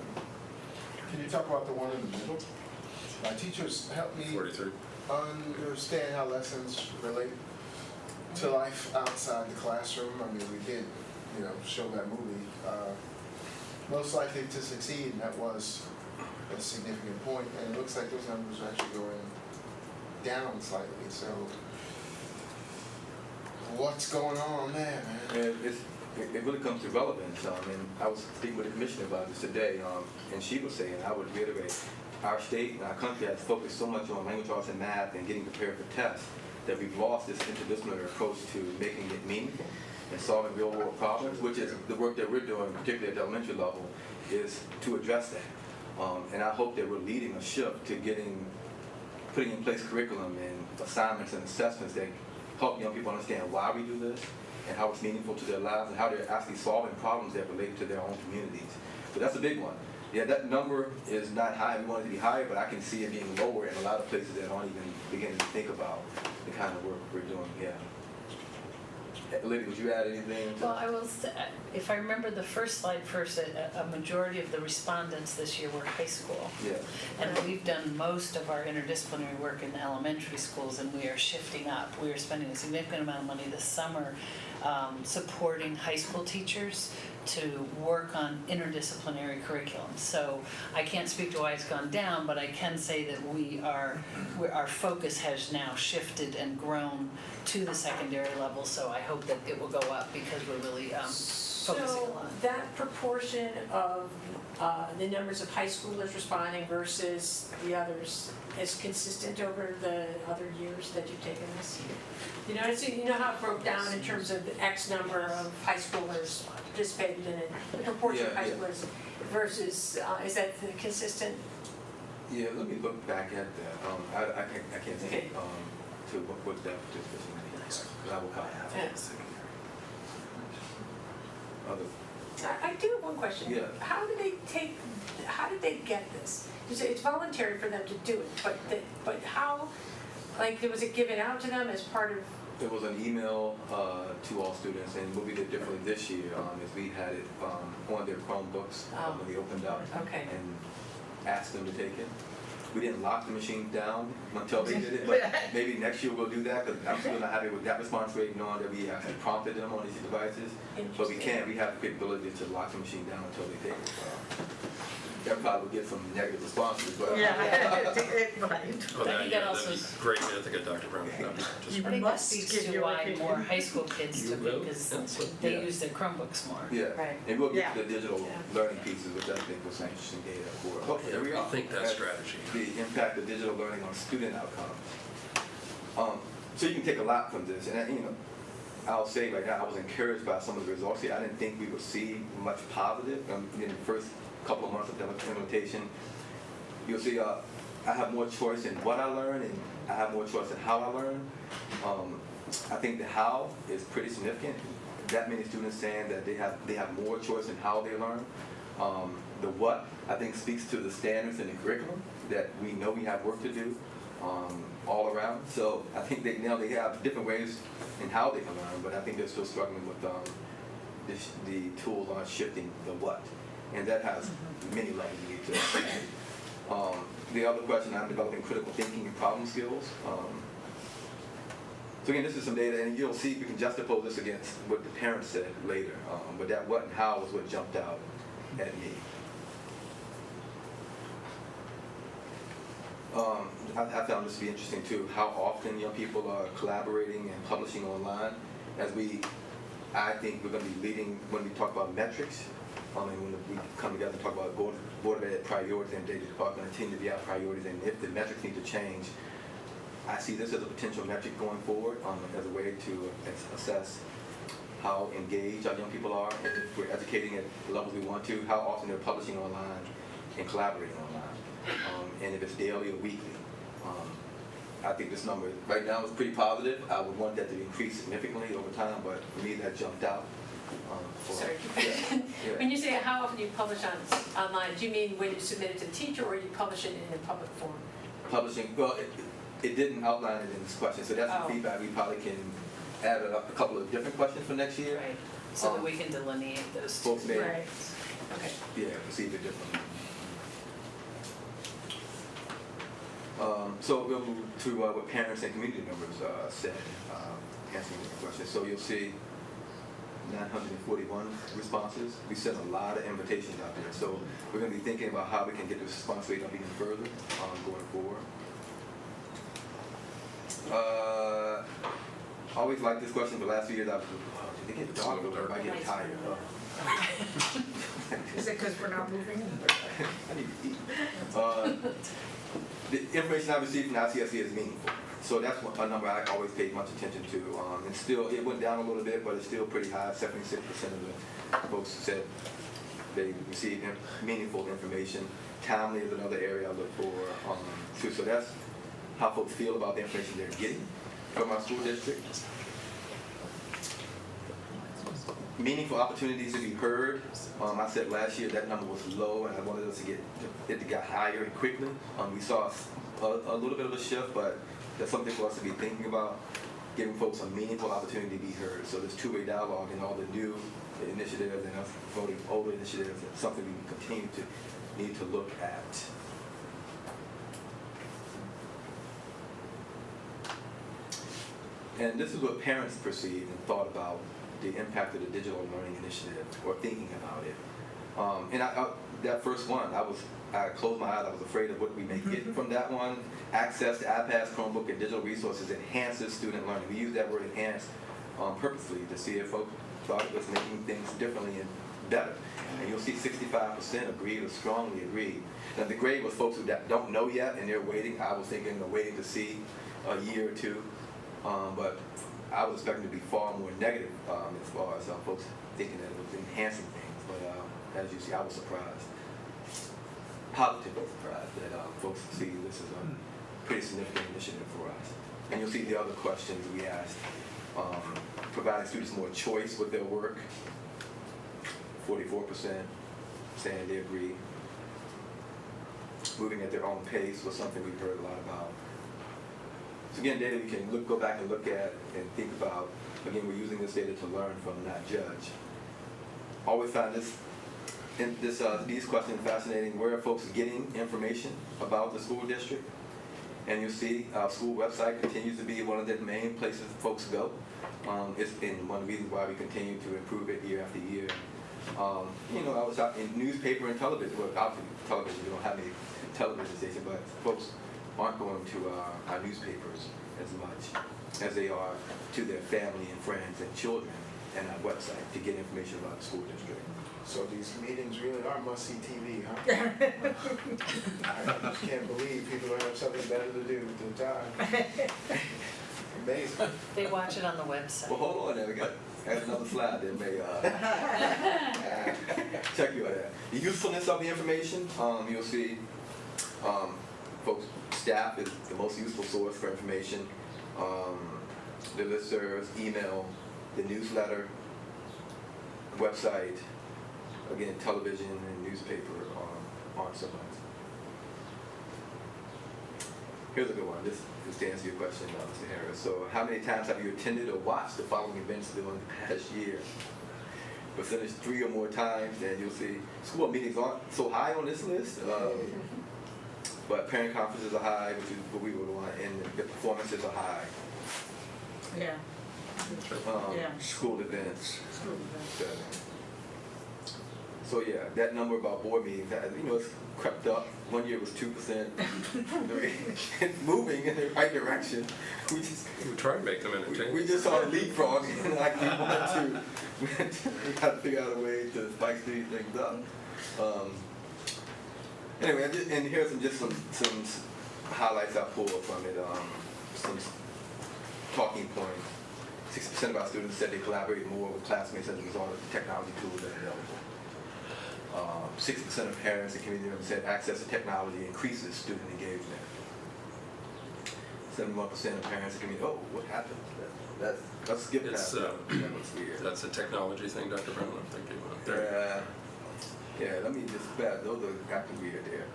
Can you talk about the one in the middle? My teachers helped me 43. understand how lessons relate to life outside the classroom. I mean, we did, show that movie. Most likely to succeed, and that was a significant point. And it looks like those numbers are actually going down slightly. So, what's going on there, man? And it really comes to relevance. And I was speaking with the commissioner about this today, and she was saying, I would reiterate, our state and our country has focused so much on language arts and math and getting prepared for tests that we've lost this interdisciplinary approach to making it meaningful and solving real world problems, which is the work that we're doing, particularly at the elementary level, is to address that. And I hope that we're leading a shift to putting in place curriculum and assignments and assessments that help young people understand why we do this and how it's meaningful to their lives and how they're actually solving problems that relate to their own communities. So that's a big one. Yeah, that number is not high. We want it to be higher, but I can see it being lower in a lot of places that aren't even beginning to think about the kind of work we're doing. Yeah. Lydia, would you add anything? Well, I will say, if I remember the first slide first, a majority of the respondents this year were high school. Yeah. And we've done most of our interdisciplinary work in the elementary schools, and we are shifting up. We are spending a significant amount of money this summer supporting high school teachers to work on interdisciplinary curriculum. So I can't speak to why it's gone down, but I can say that our focus has now shifted and grown to the secondary level, so I hope that it will go up because we're really focusing a So lot. that proportion of the numbers of high schoolers responding versus the others is consistent over the other years that you've taken this? You know how it broke down in terms of the X number of high schoolers participated in it, the proportion of high schoolers versus, is that consistent? Yeah, let me look back at that. I can't think to what that participation is. But I will probably have I do have one question. Yeah. How did they get this? You say it's voluntary for them to do it, but how, was it given out to them as part of? It was an email to all students, and what we did differently this year is we had it on their Chromebooks when they opened up, Okay. and asked them to take it. We didn't lock the machines down until they did it, but maybe next year we'll do that, because I'm still not happy with that response rate, knowing that we actually prompted them on these devices. But we can't, we have the capability to lock the machine down until they take it. That probably will get some negative responses, but. Yeah, right. Well, I think that also- that'd be great, I think Dr. Brown. You I think that must speaks give to your why opinion. more high school kids took it, because they Yeah. use their Chromebooks more. Yeah, Right. and we'll get to Yeah. the digital learning pieces, which I think was some interesting data for. Oh, there we I are. think that strategy. The impact of digital learning on student outcomes. So you can take a lot from this, and I'll say right now I was encouraged by some of the results here. I didn't think we would see much positive in the first couple of months of implementation. You'll see I have more choice in what I learn, and I have more choice in how I learn. I think the how is pretty significant. That many students saying that they have more choice in how they learn. The what, I think, speaks to the standards in the curriculum that we know we have work to do all around. So I think they have different ways in how they can learn, but I think they're still struggling with the tools on shifting the what. And that has many levels you need to. The other question, I'm developing critical thinking and problem skills. So So again, this is some data, and you'll see we can juxtapose this against what the parents said later. But that what and how was what jumped out at me. I found this to be interesting too, how often young people are collaborating and publishing online. I think we're going to be leading when we talk about metrics, and when we come together and talk about Board of Ed priorities and data department continue to be our priorities, and if the metrics need to change, I see this as a potential metric going forward as a way to assess how engaged our young people are, if we're educating at the levels we want to, how often they're publishing online and collaborating online, and if it's daily or weekly. I think this number right now is pretty positive. I would want that to increase significantly over time, but for me that jumped out. Sorry. Yeah. When you say how often you publish online, do you mean when you submit it to the teacher or you publish it in a public form? Publishing, well, it didn't outline it in this question, so that's the feedback. We probably can add a couple of different questions for next year. Right, so that we can delineate those two. Folks may, Right. Okay. perceive it differently. So we'll move to what parents and community members said, answering the question. So you'll see 941 responses. We sent a lot of invitations out there. So we're going to be thinking about how we can get this response rate up even further going forward. I always liked this question. The last few years, did it get dark or am I getting tired? Is it because we're not moving? I need to eat. The information I received from ICSD is meaningful. So that's a number I always paid much attention to. And still, it went down a little bit, but it's still pretty high. 76% of the folks said they received meaningful information. Timely is another area I look for too. So that's how folks feel about the information they're getting from our school district. Meaningful opportunities to be heard. I said last year that number was low, and I wanted us to get it to get higher quickly. We saw a little bit of a shift, but that's something for us to be thinking about, giving folks a meaningful opportunity to be heard. So this two-way dialogue and all the new initiatives and us voting older initiatives is something we continue to need to look at. And this is what parents perceived and thought about the impact of the digital learning initiative, or thinking about it. And that first one, I closed my eyes. I was afraid of what we may get from that one. Access to iPads, Chromebook, and digital resources enhances student learning. We use that word enhance purposely to see if folks thought it was making things differently and better. And you'll see 65% agreed or strongly agreed. Now the grade was folks who don't know yet and they're waiting. I was thinking they're waiting to see a year or two. But I was expecting to be far more negative as far as folks thinking that it was enhancing things. But as you see, I was surprised, positively surprised that folks see this as a pretty significant initiative for us. And you'll see the other questions we asked, providing students more choice with their work. 44% saying they agree. Moving at their own pace was something we've heard a lot about. So again, data we can go back and look at and think about. Again, we're using this data to learn from, not judge. Always find these questions fascinating. Where are folks getting information about the school district? And you'll see our school website continues to be one of the main places folks go. It's been one of the reasons why we continue to improve it year after year. I was out in newspaper and television. Well, obviously television, we don't have any television station, but folks aren't going to our newspapers as much as they are to their family and friends and children and our website to get information about the school district. So these meetings really are must-see TV, huh? I just can't believe people don't have something better to do with their time. Amazing. They watch it on the website. Well, hold on there. We got another slide that may check you on that. The usefulness of the information, you'll see folks, staff is the most useful source for information. The listservs, email, the newsletter, website, again, television and newspaper aren't so much. Here's a good one. This to answer your question, Mr. Harris. So how many times have you attended or watched the following events during the past year? Percentage 3 or more times, and you'll see school meetings aren't so high on this list. But parent conferences are high, which is what we would want, and the performances are high. Yeah. Yeah. school events. School events. So yeah, that number of our board meetings, it's crept up. One year was 2%. It's moving in the right direction. We try to make them entertaining. We just saw a leapfrog, and like we got to figure out a way to spice these things up. Anyway, and here's some highlights I pulled from it. Some talking points. 60% of our students said they collaborate more with classmates as a result of the technology tools that are available. 60% of parents and community members said access to technology increases student engagement. 71% of parents and community, what happened? Let's skip past that. That looks weird. That's a technology thing, Dr. Brown, I'm thinking about. Yeah, let me just, those are acting weird there.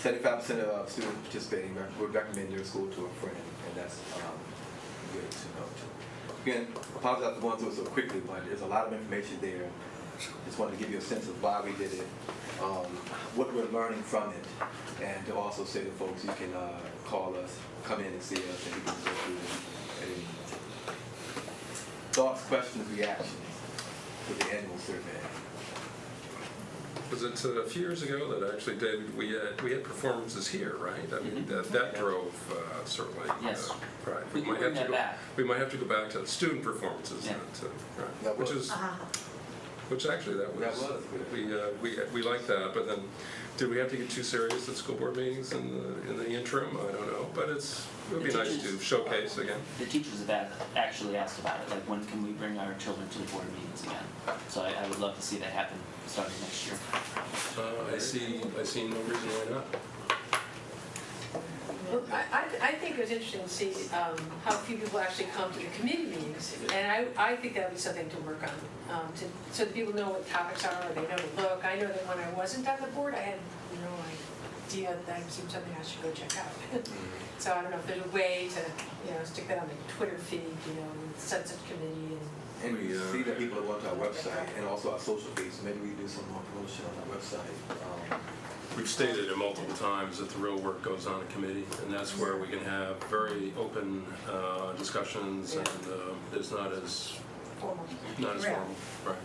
75% of students participating would recommend their school to a friend, and that's good to know too. Again, apologize for going through it so quickly, but there's a lot of information there. Just wanted to give you a sense of why we did it, what we're learning from it, and to also say to folks, you can call us, come in and see us, and we can go through any thoughts, questions, reactions to the annual survey. Was it a few years ago that actually, David, we had performances here, right? I mean, that drove certainly. Yes. Right. We can bring that back. We might have to go back to the student performances. Yeah. Right. Which actually that was good. We liked that, but then did we have to get too serious at school board meetings in the interim? I don't know, but it would be nice to showcase again. The teachers have actually asked about it, like when can we bring our children to the board meetings again? So I would love to see that happen starting next year. I see no reason why not. Well, I think it was interesting to see how few people actually come to the committee meetings, and I think that would be something to work on, so that people know what topics are, or they know to look. I know that when I wasn't on the board, I had no idea that seemed something I should go check out. So I don't know if there's a way to stick that on the Twitter feed, sense of committee and we see that people are going to our website and also our social feeds. So maybe we do some more promotion on our website. We've stated it multiple times that the real work goes on in committee, and that's where we can have very open discussions, and it's not as formal, right?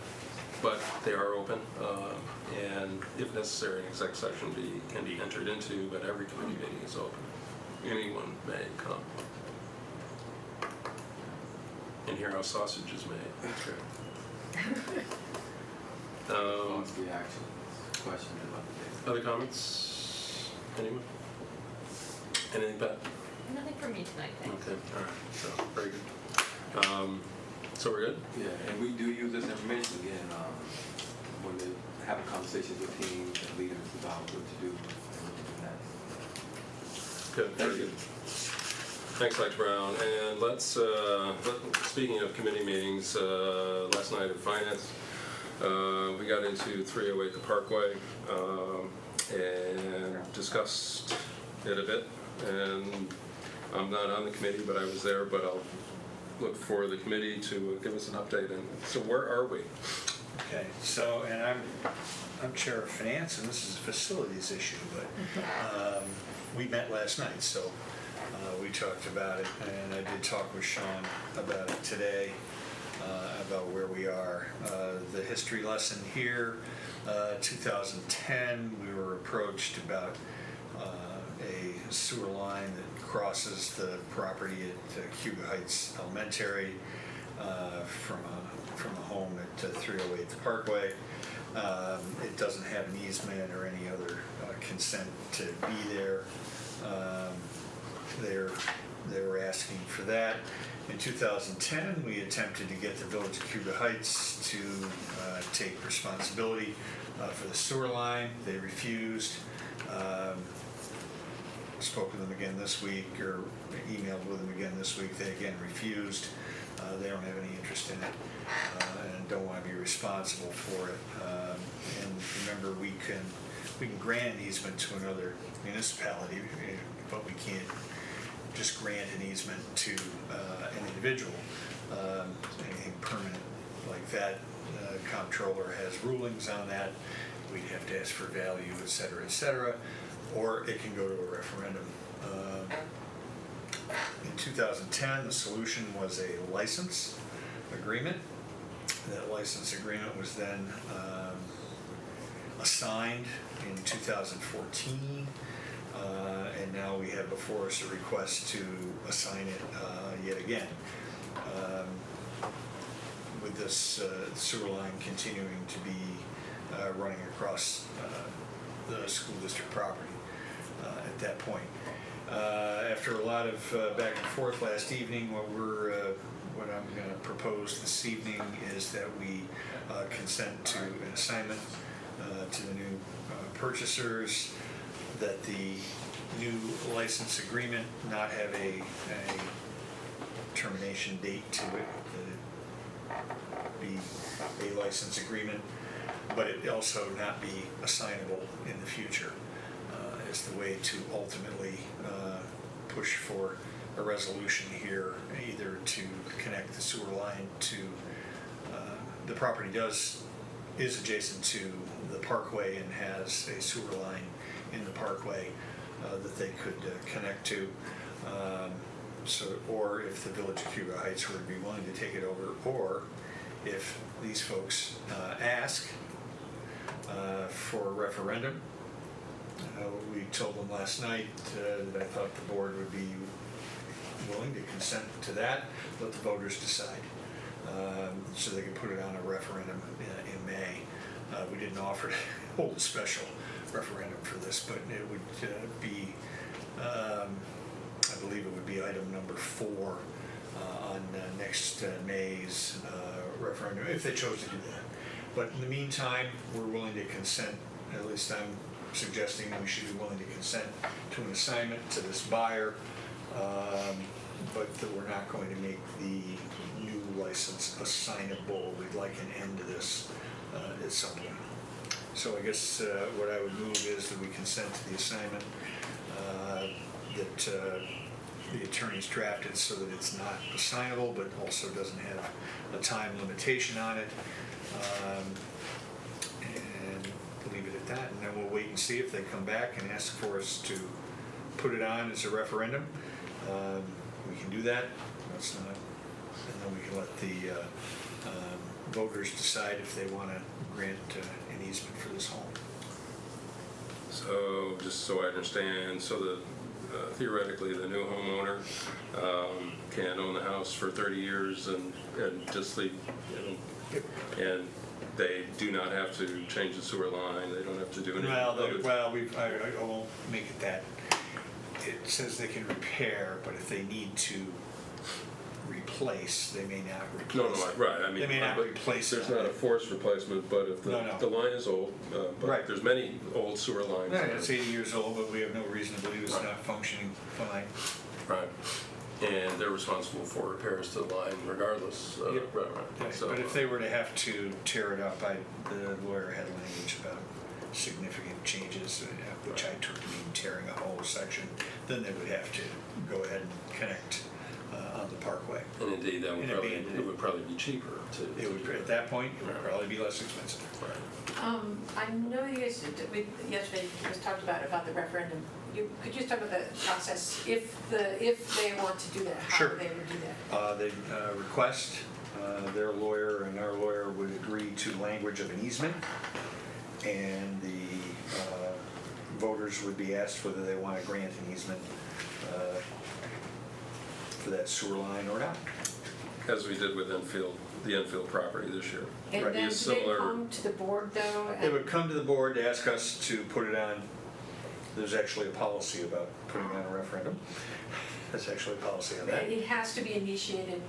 But they are open, and if necessary, an exec session can be entered into. But every committee meeting is open; anyone may come and hear how sausage is made. That's right. Reactions, questions about the day. Other comments? Anyone? Anything, Pat? Nothing for me tonight, thanks. Okay, all right, so, very good. So we're good? Yeah, and we do use this information again when we're having conversations with teams and leaders about what to do and what to do next. Good, very good. Thanks, Dr. Brown. And let's, speaking of committee meetings, last night at Finance, we got into 308 the Parkway and discussed it a bit. And I'm not on the committee, but I was there, but I'll look for the committee to give us an update. And so where are we? Okay, so, and I'm chair of finance, and this is a facilities issue, but we met last night, so we talked about it, and I did talk with Sean about it today, about where we are. The history lesson here, 2010, we were approached about a sewer line that crosses the property at Cuba Heights Elementary from a home at 308 the Parkway. It doesn't have an easement or any other consent to be there. They were asking for that. In 2010, we attempted to get the Village of Cuba Heights to take responsibility for the sewer line. They refused. Spoke with them again this week, or emailed with them again this week. They again refused. They don't have any interest in it and don't want to be responsible for it. And remember, we can grant an easement to another municipality, but we can't just grant an easement to an individual. Anything permanent like that, comptroller has rulings on that. We'd have to ask for value, et cetera, or it can go to a referendum. In 2010, the solution was a license agreement. That license agreement was then assigned in 2014, and now we have before us a request to assign it yet again. With this sewer line continuing to be running across the school district property at that point. After a lot of back and forth last evening, what I'm going to propose this evening is that we consent to an assignment to the new purchasers, that the new license agreement not have a termination date to it, that it be a license agreement, but it also not be assignable in the future, is the way to ultimately push for a resolution here, either to connect the sewer line to the property is adjacent to the parkway and has a sewer line in the parkway that they could connect to. Or if the Village of Cuba Heights were to be willing to take it over, or if these folks ask for a referendum. We told them last night that I thought the board would be willing to consent to that, let the voters decide, so they can put it on a referendum in May. We didn't offer to hold a special referendum for this, but it would be, I believe it would be item number 4 on next May's referendum, if they chose to do that. But in the meantime, we're willing to consent, at least I'm suggesting we should be willing to consent to an assignment to this buyer, but that we're not going to make the new license assignable. We'd like an end to this at some point. So I guess what I would move is that we consent to the assignment, that the attorney's drafted so that it's not assignable, but also doesn't have a time limitation on it. And leave it at that, and then we'll wait and see if they come back and ask for us to put it on as a referendum. We can do that. That's not, and then we can let the voters decide if they want to grant an easement for this home. So, just so I understand, so the theoretically the new homeowner can own the house for 30 years and just leave, and they do not have to change the sewer line. They don't have to do anything. I won't make it that. It says they can repair, but if they need to replace, they may not replace. No, right. I mean, they may not replace. There's not a forced replacement, but if the line is old, but right. There's many old sewer lines. Right, it's 80 years old, but we have no reason to believe it's not functioning fine. Right. And they're responsible for repairs to the line regardless. Yep. Right. So, but if they were to have to tear it up, the lawyer had language about significant changes, which I took to mean tearing a whole section, then they would have to go ahead and connect on the parkway. And indeed, that would would probably be cheaper to. It would, at that point, it would probably be less expensive. Right. I know you guys, yesterday, you just talked about the referendum. Could you just talk about the process, if they want to do that, how Sure. they would do that? They request, their lawyer and our lawyer would agree to language of an easement, and the voters would be asked whether they want to grant an easement for that sewer line or not. As we did with the Enfield property this year. And Right. then do they come to the board though? They would come to the board to ask us to put it on. There's actually a policy about putting on a referendum. There's actually a policy on that. It has to be initiated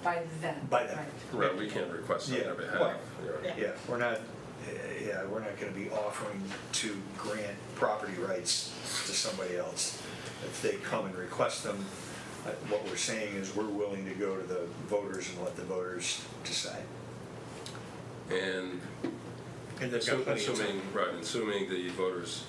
by them. By them. Right, we can't request on their behalf. Well, Yeah. yeah, we're not going to be offering to grant property rights to somebody else. If they come and request them, what we're saying is we're willing to go to the voters and let the voters decide. And they've got plenty of time. assuming the voters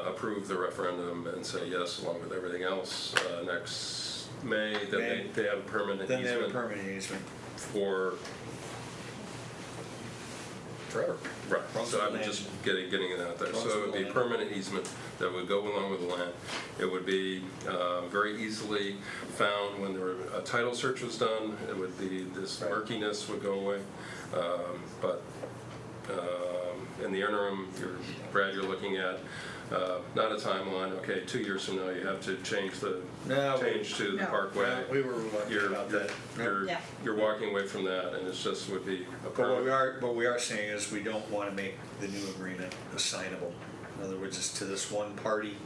approve the referendum and say yes along with everything else next May, then they have a permanent easement. Then they have a permanent easement. For forever. Right, Runs so the I'm land. just getting it out there. Runs So it would the be a land. permanent easement that would go along with the land. It would be very easily found when a title search was done. It would be, this Right. murkiness would go away. But in the interim, Brad, you're looking at not a timeline, okay, 2 years from now, you have to change to the No. Parkway. We were lucky You're, about that. Yeah. you're walking away from that, and it's just would be a But what permanent. we are saying is we don't want to make the new agreement assignable. In other words, it's to this one party.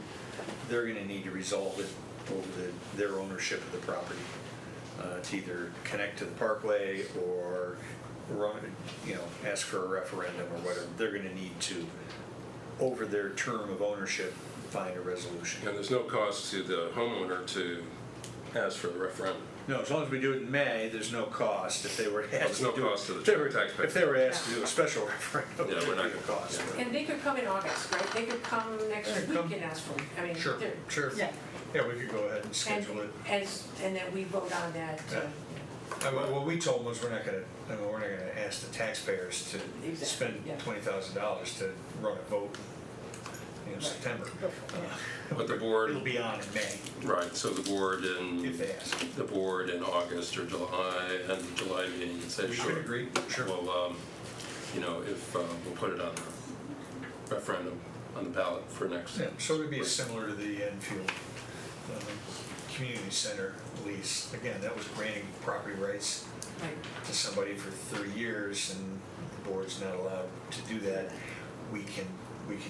They're going to need to resolve it over their ownership of the property. To either connect to the Parkway or run, ask for a referendum or whatever. They're going to need to, over their term of ownership, find a resolution. And there's no cost to the homeowner to ask for the referendum. No, as long as we do it in May, there's no cost. If they were There's asked no to do cost to the if they were- taxpayer. If they were asked to do a special referendum, Yeah, we're not there'd be a gonna- cost. yeah. And they could come in August, right? They could come next Yeah, week come. and ask for it. I mean, Sure, they're- sure. Yeah. Yeah, we could go ahead and schedule it. And then we vote on that. What we told them was we're not gonna ask the taxpayers to Exactly, spend yeah. $20,000 to run a vote in September. But the board- It'll be on in May, Right, so the board if they ask. in August or July, and the July meeting can say, We sure. could agree, sure. Well, if we'll put it on the referendum, on the ballot for next. Yeah, so it would be similar to the Enfield Community Center lease. Again, that was granting property rights Right. to somebody for 30 years, and the board's not allowed to do that. We can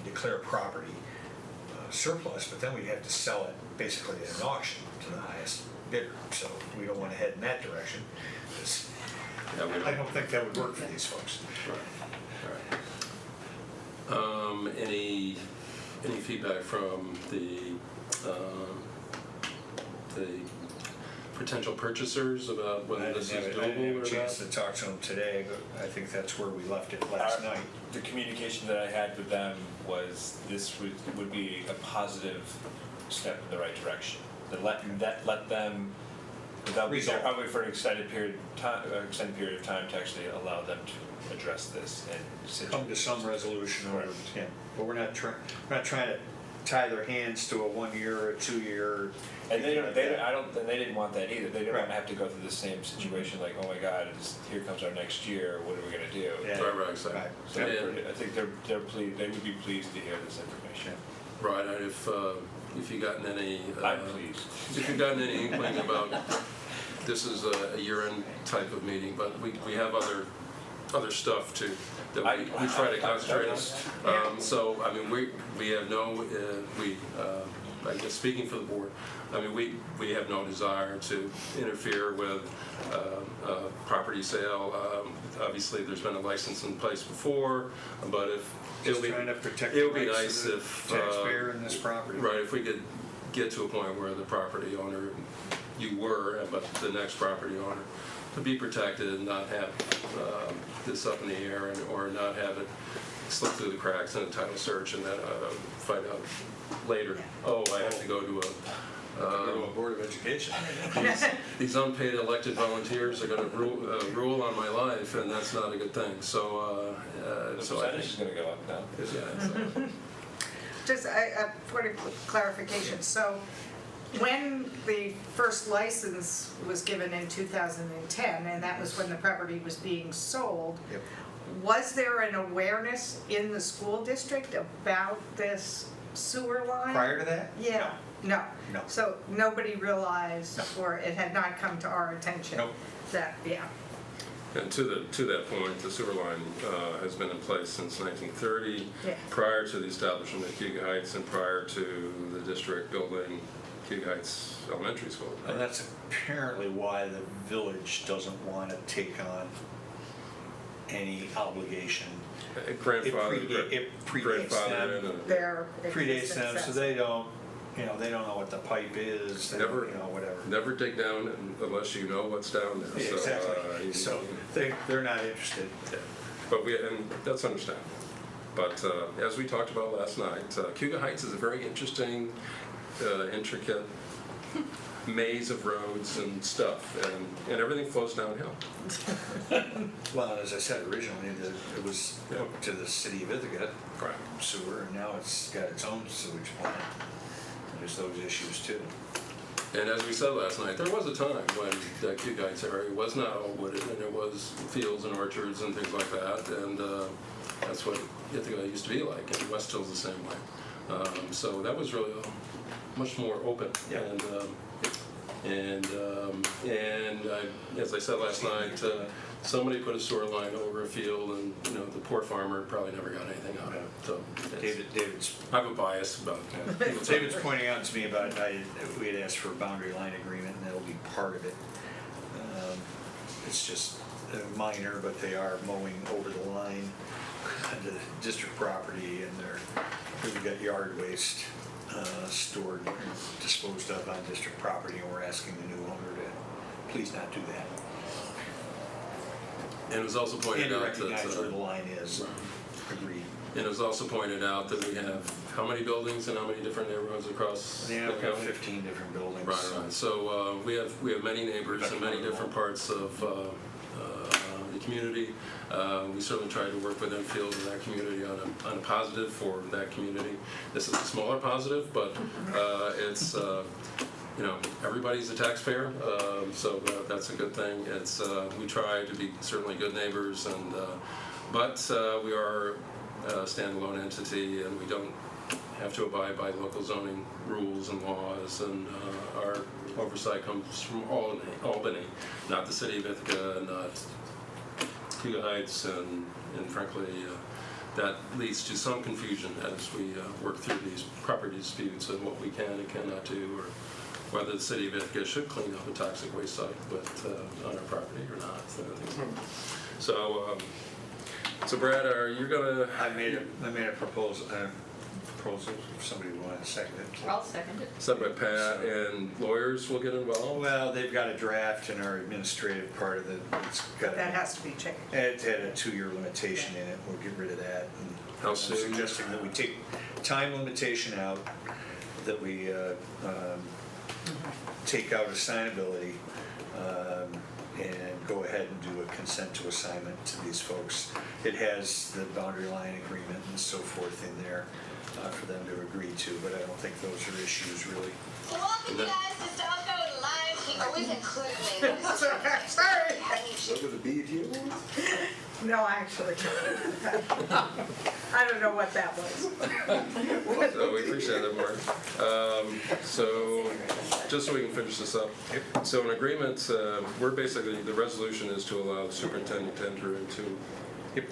declare property surplus, but then we'd have to sell it basically at an auction to the highest bidder. So we don't want to head in that direction. 'Cause Yeah, we don't- I don't think that would work for these folks. Right. Any feedback from the potential purchasers about I whether didn't this have is a- I didn't have doable a or chance not? to talk to them today, but I think that's where we left it last night. The communication that I had with them was this would be a positive step in the right direction. That let them, without being there Resolve. probably for an extended period of time to actually allow them to address this and Come to some resolution or, Correct. yeah, but we're not trying to tie their hands to a 1 year or a 2 year. And they didn't want that either. They didn't want to have to go through the same situation like, oh my God, here comes our next year, what are we gonna do? Yeah. Right, exactly. Right. So Yeah. I think they're pleased, they would be pleased to hear this information. Right, and if you gotten any. I'm pleased. If you've gotten any inkling about, this is a year-end type of meeting, but we have other stuff that we try to concentrate on. So, I mean, we have no, I guess speaking for the board, I mean, we have no desire to interfere with property sale. Obviously, there's been a license in place before, but Just trying to protect it the would be rights nice of if, the taxpayer in this property. Right, if we could get to a point where the property owner, you were, but the next property owner, to be protected and not have this up in the air or not have it slip through the cracks in a title search and then find out later, oh, I have to go to Go to a Board of Education. these unpaid elected volunteers are gonna rule on my life, and that's not a good thing, so, The so I percentage is think. gonna go up now. Yeah, so- Just a point of clarification, so when the first license was given in 2010, and that was when the property was being sold, Yep. was there an awareness in the school district about this sewer line? Prior to that? Yeah, no. No. So nobody realized, or it had not come to our attention? Nope. That, yeah. And to that point, the sewer line has been in place since 1930, Yeah. prior to the establishment of Cuba Heights and prior to the district building Cuba Heights Elementary School. And that's apparently why the village doesn't want to take on any obligation. It predates grandfather them. and Their Predates them, so existence. they don't know what the pipe is, they don't, Never- whatever. never dig down unless you know what's down there. Yeah, So, exactly. So they're not interested. yeah. But and that's understandable. But as we talked about last night, Cuba Heights is a very interesting, intricate maze of roads and stuff, and everything flows downhill. Well, as I said originally, it was hooked to the city of Ithaca sewer, and now it's got its own sewage plant. There's those issues too. And as we said last night, there was a time when that Kew Heights area was not all wooded, and there was fields and orchards and things like that, and that's what Ithaca used to be like, and West Hill's the same way. So that was really much more open. Yeah. And as I said last night, somebody put a sewer line over a field, and the poor farmer probably never got anything out of it. So David's I have a bias about that. David's pointing out to me about we had asked for a boundary line agreement, and that'll be part of it. It's just minor, but they are mowing over the line onto the district property, and we've got yard waste stored or disposed of on district property, and we're asking the new owner to please not do that. And it was also pointed And out that recognize where the line is. Agreed. and it was also pointed out that we have how many buildings in how many different neighborhoods across Yeah, the we have county? 15 different buildings. Right. So we have many neighbors in many different parts of the community. We certainly try to work with Enfield and that community on a positive for that community. This is a smaller positive, but it's everybody's a taxpayer, so that's a good thing. It's we try to be certainly good neighbors, and but we are a standalone entity, and we don't have to abide by local zoning rules and laws, and our oversight comes from Albany, not the city of Ithaca, not Kew Heights, and frankly, that leads to some confusion as we work through these property disputes and what we can and cannot do, or whether the city of Ithaca should clean up a toxic waste site on our property or not. So Brad, are you gonna? I made a proposal. If somebody wanted to second it. I'll second it. Said by Pat, and lawyers will get involved? Well, they've got a draft, and our administrative part of That has to be changed. it had a 2-year limitation in it. We'll get rid of that. And How I'm soon? suggesting that we take time limitation out, that we take out assignability, and go ahead and do a consent to assignment to these folks. It has the boundary line agreement and so forth in there for them to agree to, but I don't think those are issues really. Welcome, you guys, to Doggone Live. He always included me. Sorry. Look at the BET Awards. No, actually. I don't know what that was. So we appreciate that, Mark. So just so we can finish this up. So an agreement, we're basically, the resolution is to allow the superintendent to enter into an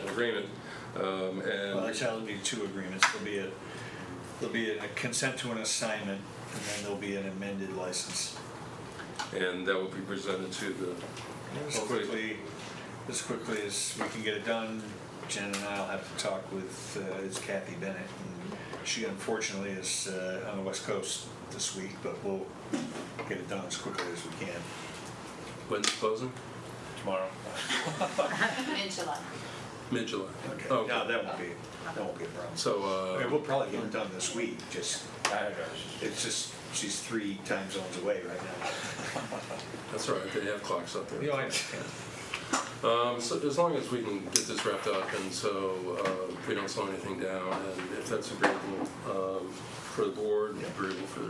agreement. Well, And actually, there'll be 2 agreements. There'll be a consent to an assignment, and then there'll be an amended license. that will be presented to the, As quickly as we can get it done. Jen and I'll have to talk with it's Kathy Bennett, and she unfortunately is on the West Coast this week, but we'll get it done as quickly as we can. when's it closing? Tomorrow. Mid-July. Mid-July. Okay. Oh, No, that won't be a problem. So, I mean, we'll probably get it done this week. It's just she's 3 time zones away right now. that's all right, they have clocks up there. You know, I understand. So as long as we can get this wrapped up, and so we don't slow anything down, and if that's agreeable for the board, agreeable for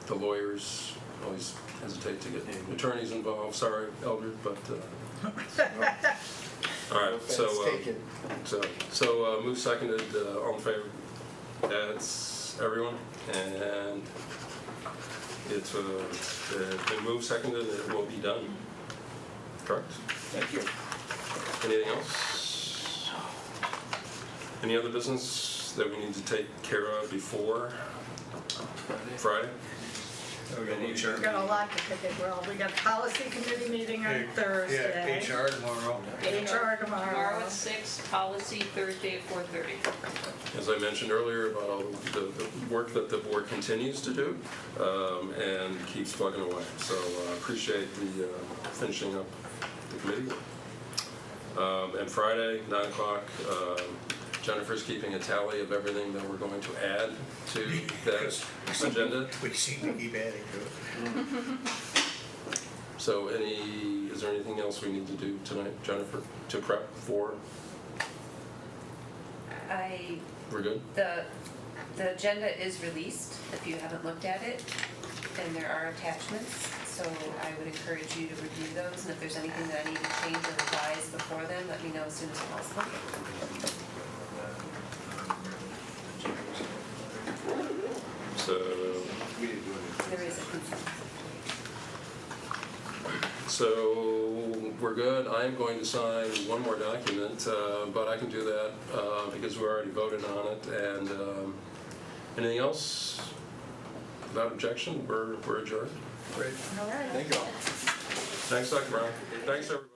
the lawyers, always hesitate to get attorneys involved. Sorry, Eldred, but all right. So move seconded. All in favor? That's everyone, and it's been moved seconded. And it will be done. Correct. Thank you. Anything else? Any other business that we need to take care of before Friday? We got HR. We've got a lot to pick it. Well, we got policy committee meeting on Thursday. Yeah, HR tomorrow. HR tomorrow. Tomorrow at 6, policy Thursday at 4:30. As I mentioned earlier about all the work that the board continues to do and keeps plugging away. So appreciate the finishing up the committee. And Friday, 9 o'clock, Jennifer's keeping a tally of everything that we're going to add to that agenda. We seem to keep adding to it. So is there anything else we need to do tonight, Jennifer, to prep for? We're good? The agenda is released, if you haven't looked at it, and there are attachments, so I would encourage you to review those, and if there's anything that I need to change or revise before then, let me know as soon as possible. So, There is a consent. so we're good. I'm going to sign one more document, but I can do that because we already voted on it. And anything else? Without objection, we're adjourned. Great. All right. Thank you all. Thanks, Dr. Brown. Thanks, everybody.